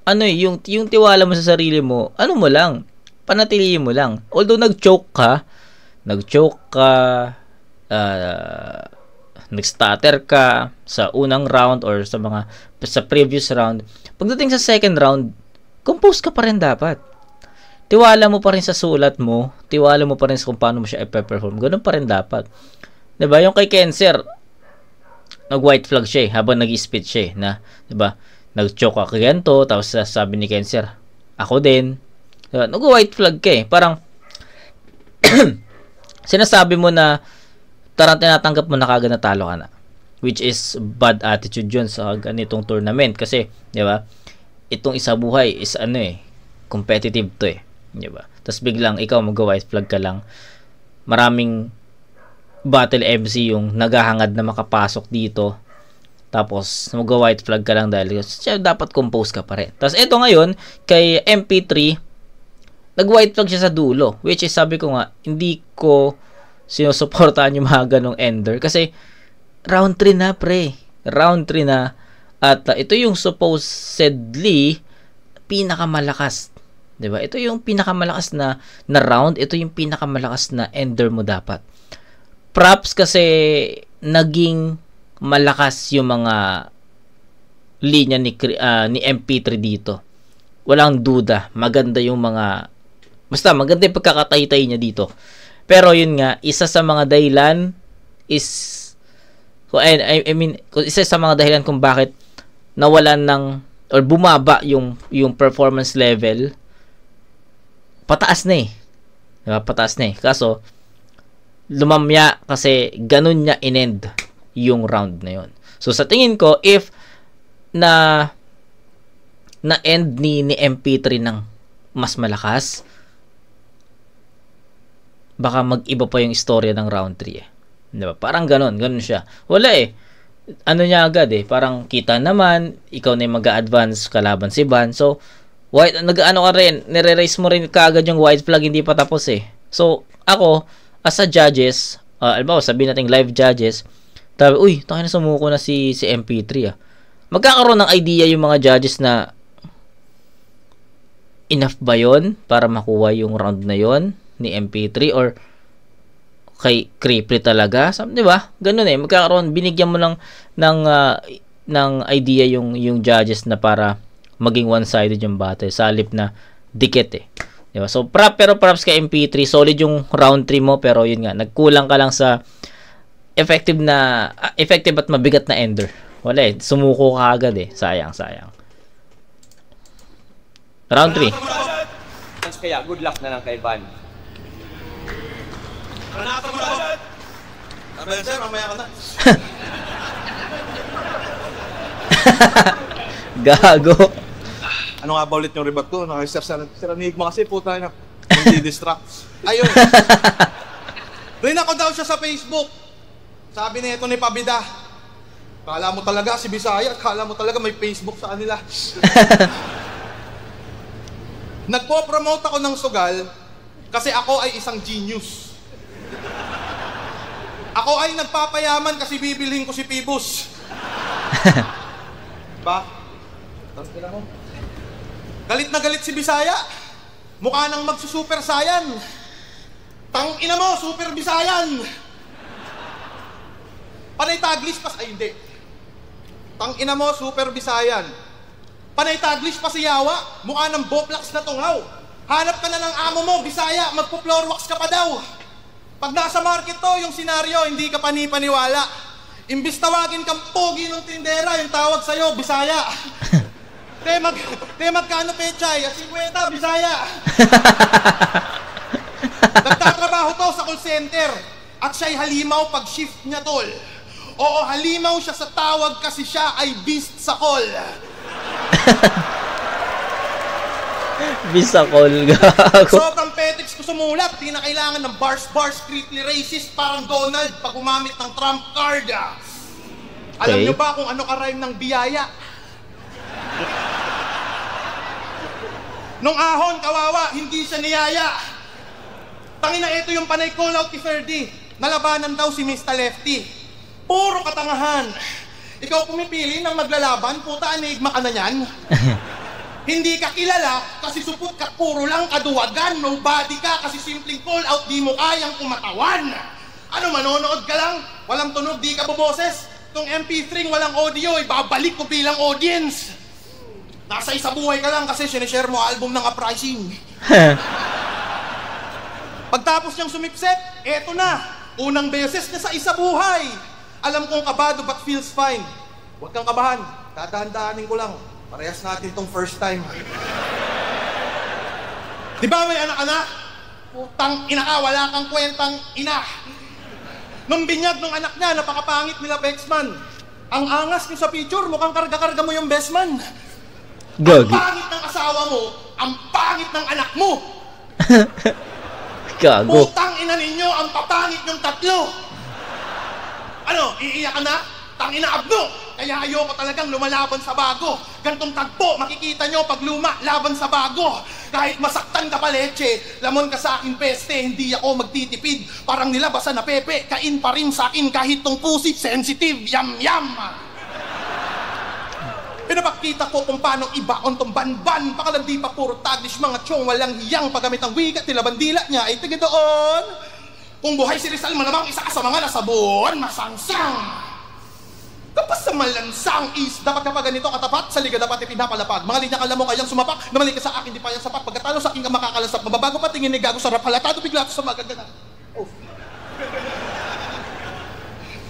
Yung tiwala mo sa sarili mo, mo lang, panatilihin mo lang. Although nag-choke ka, nag-choke ka, nag-stutter ka sa unang round or sa previous round, pagdating sa second round, compose ka pa rin dapat. Tiwala mo pa rin sa sulat mo, tiwala mo pa rin sa kung paano mo siya i-perform. Ganun pa rin dapat. 'Di ba? Yung kay Kenser, nag-white flag siya habang nag-spit siya na, 'di ba? Nag-choke ka ganito, tapos sabi ni Kenser, ako din. Diba? Nag-white flag ka Parang sinasabi mo na tinatanggap mo na kagad na talo ka na. Which is bad attitude yun sa ganitong tournament. Kasi, 'di ba? Itong isa buhay is competitive to Diba? Tapos biglang ikaw mag-white flag ka lang. Maraming battle MC yung naghahangad na makapasok dito. Tapos mag-white flag ka lang dahil dapat compose ka pa rin. Tapos ito ngayon, kay MP3, nag-white flag siya sa dulo. Which is sabi ko nga, hindi ko sinusuportahan yung mga ganong ender. Kasi round 3 na pre. Round 3 na. At ito yung supposedly pinakamalakas. 'Di ba? Ito yung pinakamalakas na round, ito yung pinakamalakas na ender mo dapat. Props kasi naging malakas yung mga linya ni MP3 dito. Walang duda, maganda yung maganda yung pagkakatay-tay niya dito. Pero yun nga, isa sa mga dahilan is isa sa mga dahilan kung bakit nawalan ng or bumaba yung performance level, pataas na diba? Pataas na Kaso lumamya kasi ganun niya in-end yung round na yon. So sa tingin ko, if na end ni MP3 ng mas malakas, baka mag-iba pa yung istorya ng round 3 Diba? Parang ganun siya. Wala ano niya agad parang kita naman, ikaw na yung mag-a-advance kalaban si Van. So, nag-ano ka rin, nire-raise mo rin kaagad yung white flag, hindi pa tapos So, ako, as a judges, alam sabihin natin live judges, tayo na sumuko na si MP3 Magkakaroon ng idea yung mga judges na enough ba yon para makuha yung round na yon ni MP3 or kay Creepy talaga, di ba? Ganun magkakaroon, binigyan mo lang ng idea yung judges na para maging one-sided yung battle sa halip na dikit di ba? So pero props kay MP3, solid yung round 3 mo, pero yun nga, nagkulang ka lang sa effective at mabigat na ender. Wala sumuko ka agad sayang. Round 3. Kaya good luck na lang kay Van. Panata mo na! Abel sir, mamaya ka na. Gago. Ano nga ba ulit yung rebat ko? Sir Enigma kasi puta na hindi distract. Ayun. Rin ako daw siya sa Facebook. Sabi na ito ni Pabida. Kala mo talaga si Bisaya, kala mo talaga may Facebook sa kanila. Nagpo-promote ako ng sugal kasi ako ay isang genius. Ako ay nagpapayaman kasi bibilhin ko si Pibus. Ba? Tangina mo. Galit na galit si Bisaya. Mukha nang magsusuper sayan. Tangina mo, super Bisayan. Panay Taglish pa ay hindi. Tangina mo, super Bisayan. Panay Taglish pa si Yawa. Mukha ng Boplax na tungaw. Hanap ka na ng amo mo, Bisaya. Magpo-floor wax ka pa daw. Pag nasa market to, yung senaryo, hindi ka panipaniwala. Imbis tawagin kang pogi ng tindera, yung tawag sa'yo, Bisaya. Magkano pechay? 50, Bisaya. Nagtatrabaho to sa call center. At siya'y halimaw pag shift niya, tol. Oo, halimaw siya sa tawag kasi siya ay beast sa call. Bisakol, gago. Sobrang petics ko sumulat. Di na kailangan ng bars, creepy racist, parang Donald pag gumamit ng trump card. Alam nyo ba kung ano ka-rhyme ng biyaya? Nung ahon, kawawa, hindi siya niyaya. Tangina, ito yung panay call out ni Ferdy. Nalabanan daw si Mr. Lefty. Puro katangahan. Ikaw pumipili ng maglalaban, puta, Enigma ka na yan. Hindi ka kilala kasi supot ka, puro lang kaduwagan. Nobody ka kasi simpleng call out, di mo kayang kumatawan. Ano, manonood ka lang? Walang tunog, di ka buboses? Itong MP3 walang audio, ibabalik ko bilang audience. Nasa isa buhay ka lang kasi sinishare mo album ng Uprising. Pagtapos niyang sumipset, eto na. Unang beses niya sa isa buhay. Alam kong kabado but feels fine. Huwag kang kabahan, dadahan-dahanin ko lang. Parehas natin itong first time. Di ba may anak-anak? Putang ina ka, wala kang kwentang ina. Nung binyag ng anak niya, napakapangit nila Bexman. Ang angas niyo sa picture, mukhang karga-karga mo yung best man. Gagi. Ang pangit ng asawa mo, ang pangit ng anak mo. Gago. Putang ina ninyo, ang papangit yung tatlo. Ano, iiyak ka na? Tangina abno! Kaya ayoko talagang lumalaban sa bago. Gantong tagpo, makikita nyo pag luma, laban sa bago. Kahit masaktan ka pa leche, lamon ka sa akin peste, hindi ako magtitipid. Parang nilabasa na pepe, kain pa rin sa akin kahit tong pusi, sensitive, yam-yam. Pinapakita ko kung paano ibaon tong banban. Pakalandi pa puro taglish, mga tiyong walang hiyang paggamit ang wigat nila bandila niya ay tiga doon. Kung buhay si Rizal, malamang isa ka sa mga nasabon, masangsang. Kapag sa malansang is, dapat kapag ganito katapat, sa liga dapat ipinapalapag. Mga linya kala mo kayang sumapak, namali ka sa akin, di pa yan sapat. Pagkatalo sa akin ka makakalasap, mababago pa tingin ni gago sarap halatado, bigla ko sa magagana. Oh.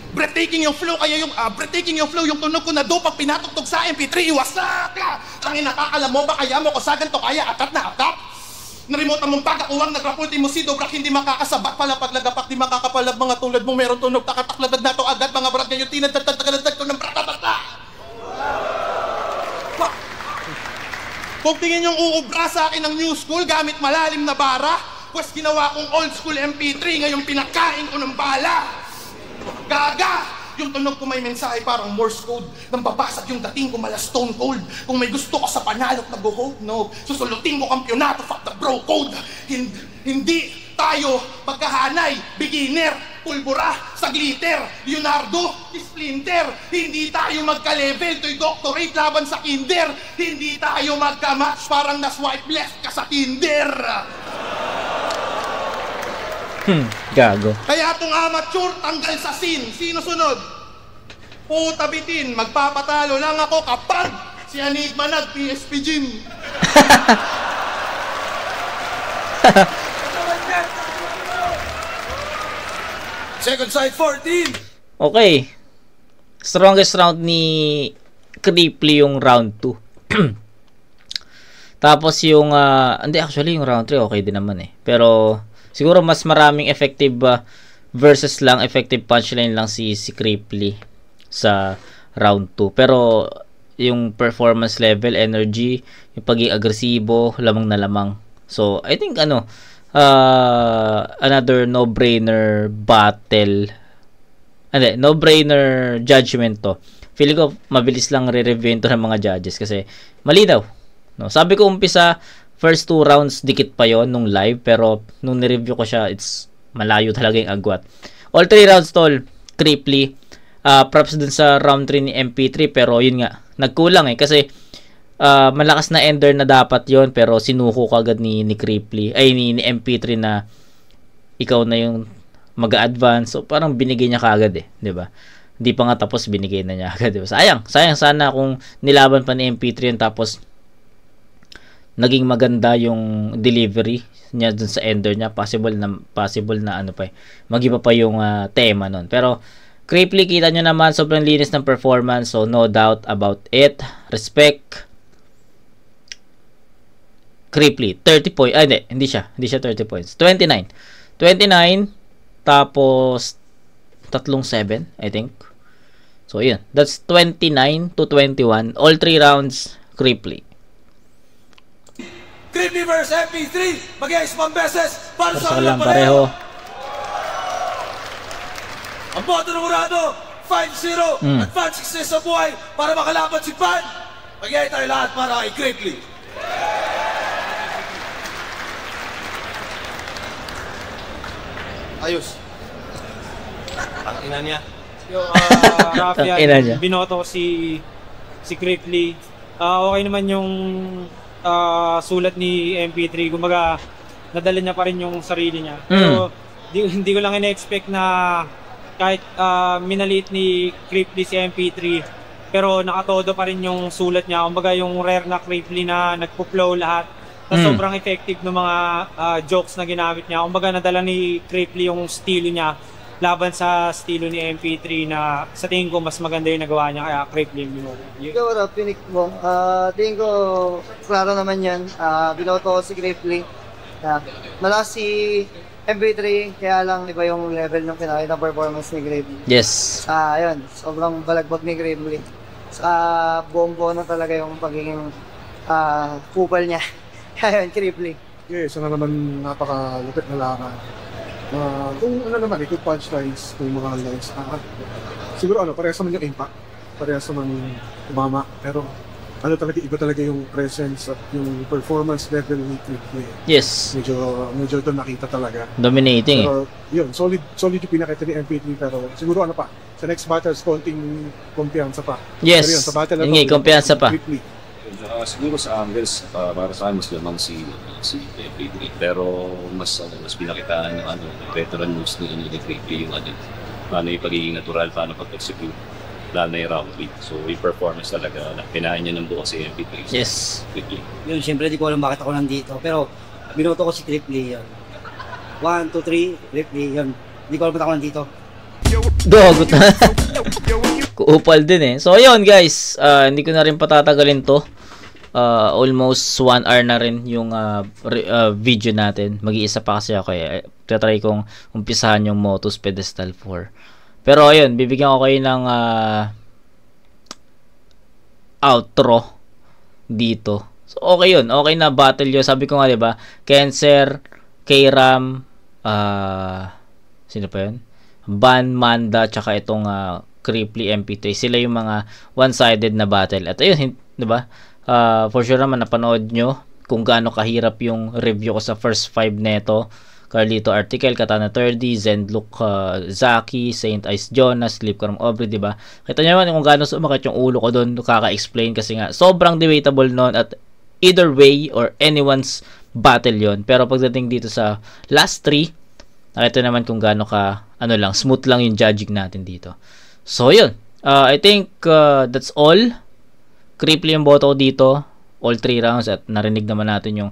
Breathtaking yung flow, kaya yung breathtaking yung flow, yung tunog ko na do pag pinatugtog sa MP3, iwasak ka! Tangin nakakalam mo ba kaya mo kusagan to kaya atat na atat? Na-remote mong pagkakuwang nagrapulti mo si Dobrak hindi makakasabat pala paglagapak di makakapalag mga tulad mo meron tunog takataklagad na to agad mga brad ngayon tinadtagtagtagtag ko ng bratatata. Kung tingin yung uubra sa akin ng new school gamit malalim na bara, pues ginawa kong old school MP3 ngayon pinakain ko ng bala. Gaga! Yung tunog ko may mensahe parang Morse code. Nang babasag yung dating ko mala stone cold. Kung may gusto ko sa panalo at nag-hold, no. Susulutin ko kampyonato, fuck the bro code. Hindi tayo magkahanay, beginner, pulbura, sa glitter, Leonardo, Splinter. Hindi tayo magka-level, to'y doctorate laban sa kinder. Hindi tayo magka-match, parang na-swipe left ka sa Tinder. Gago. Kaya itong amateur, tanggal sa scene. Sino sunod? Puta bitin, magpapatalo lang ako kapag si Enigma nag-PSP gym. Second side 14. Okay. Strongest round ni Creeply yung round 2. Tapos yung hindi actually yung round 3 okay din naman eh. Pero siguro mas maraming effective versus lang effective punchline lang si Creeply sa round 2. Pero yung performance level, energy, yung pagiging agresibo, lamang na lamang. So I think another no-brainer battle. Hindi, no-brainer judgment to. Feeling ko mabilis lang re-review to ng mga judges kasi malinaw. No, sabi ko umpisa first 2 rounds dikit pa yon nung live pero nung ni-review ko siya it's malayo talaga yung agwat. All 3 rounds tol, Creeply. Props dun sa round 3 ni MP3 pero yun nga, nagkulang eh kasi malakas na ender na dapat yon pero sinuko kagad ni Creeply ay ni MP3 na ikaw na yung mag-advance. So parang binigay niya kagad eh, 'di ba? Hindi pa nga tapos binigay na niya agad, 'di ba? Sayang sana kung nilaban pa ni MP3 yun tapos naging maganda yung delivery niya dun sa ender niya. Possible na ano pa eh, mag-iba pa yung tema nun. Pero Creeply, kita nyo naman sobrang linis ng performance, so no doubt about it. Respect Creeply. 30 points. Hindi siya 30 points. 29 tapos 3-7 I think. So yun, that's 29 to 21. All 3 rounds Creeply. Creeply vs MP3, mag-iayos pang beses para sa lang kanilang pareho. Ang boto ng Murado, 5-0, advance success sa buhay para makalaban si Pan. Mag-iayos tayo lahat para kay Creeply. Ayos. Ang ina niya. Yung Ang ina niya. Rafia, binoto si Creeply. Okay naman yung sulat ni MP3. Kumbaga, nadala niya pa rin yung sarili niya. Pero hindi ko lang ina-expect na kahit minaliit ni Cripply si MP3, pero nakatodo pa rin yung sulat niya. Kumbaga yung rare na Cripply na nagpo-flow lahat. Na sobrang effective ng mga jokes na ginamit niya. Kumbaga nadala ni Cripply yung estilo niya laban sa estilo ni MP3 na sa tingin ko mas maganda yung nagawa niya, kaya Cripply mo. Ikaw, pinik mo. Tingin ko, klaro naman yan. Binoto ko si Cripply. Malakas si MP3, kaya lang iba yung level ng pinakita performance ni Cripply. Yes. Ayun, sobrang balagbag ni Cripply. Buong-buo na talaga yung pagiging kupal niya. Ayun, Cripply. Yes, naman napakalupit na laban. Kung naman, good punchlines, kung mga lines, siguro parehas naman yung impact, parehas naman umama, pero talaga, iba talaga yung presence at yung performance level ni Cripply. Yes. Medyo ito nakita talaga. Dominating. Pero yun, solid yung pinakita ni MP3, pero siguro sa next battles, konting kumpiyansa pa. Yes, pero yun, sa battle na yung kumpiyansa pa. Siguro sa angles, para sa akin mas lamang si MP3, pero mas pinakitaan yung veteran moves ni Cripply, yung paano yung pagiging natural, paano pag-execute, lalo na yung round beat. So yung performance talaga, pinahin niya ng buo si MP3. Yes. Cripply. Yun, siyempre di ko alam bakit ako nandito, pero binoto ko si Cripply yun. 1, 2, 3, Cripply yun. Hindi ko alam bakit ako nandito. Dogot na. Kuupal din eh. So ayun guys, hindi ko na rin patatagalin to. Almost 1 hour na rin yung video natin. Mag-iisa pa kasi ako eh. Try kong umpisahan yung Motus Pedestal 4. Pero ayun, bibigyan ko kayo ng outro dito. So okay yun. Okay na battle yun. Sabi ko nga diba, Kenser, K-Ram, sino pa yun? Ban, Manda, tsaka itong Cripply MP3. Sila yung mga one-sided na battle. At ayun, diba? For sure naman napanood nyo kung gaano kahirap yung review ko sa first 5 neto. Carlito Article, Katana 30, Zenlook, Zaki, Saint Ice Jonas, Sleepcram Aubrey, diba? Kita nyo naman kung gaano sumakit yung ulo ko doon, kaka-explain kasi nga sobrang debatable nun at either way or anyone's battle yon. Pero pagdating dito sa last 3, nakita naman kung gaano ka smooth lang yung judging natin dito. So yun, I think that's all. Cripply yung boto ko dito, all 3 rounds, at narinig naman natin yung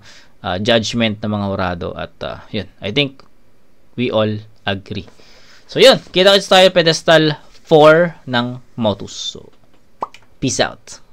judgment ng mga hurado, at yun, I think we all agree. So yun, kita-kits tayo pedestal 4 ng Motus. So peace out.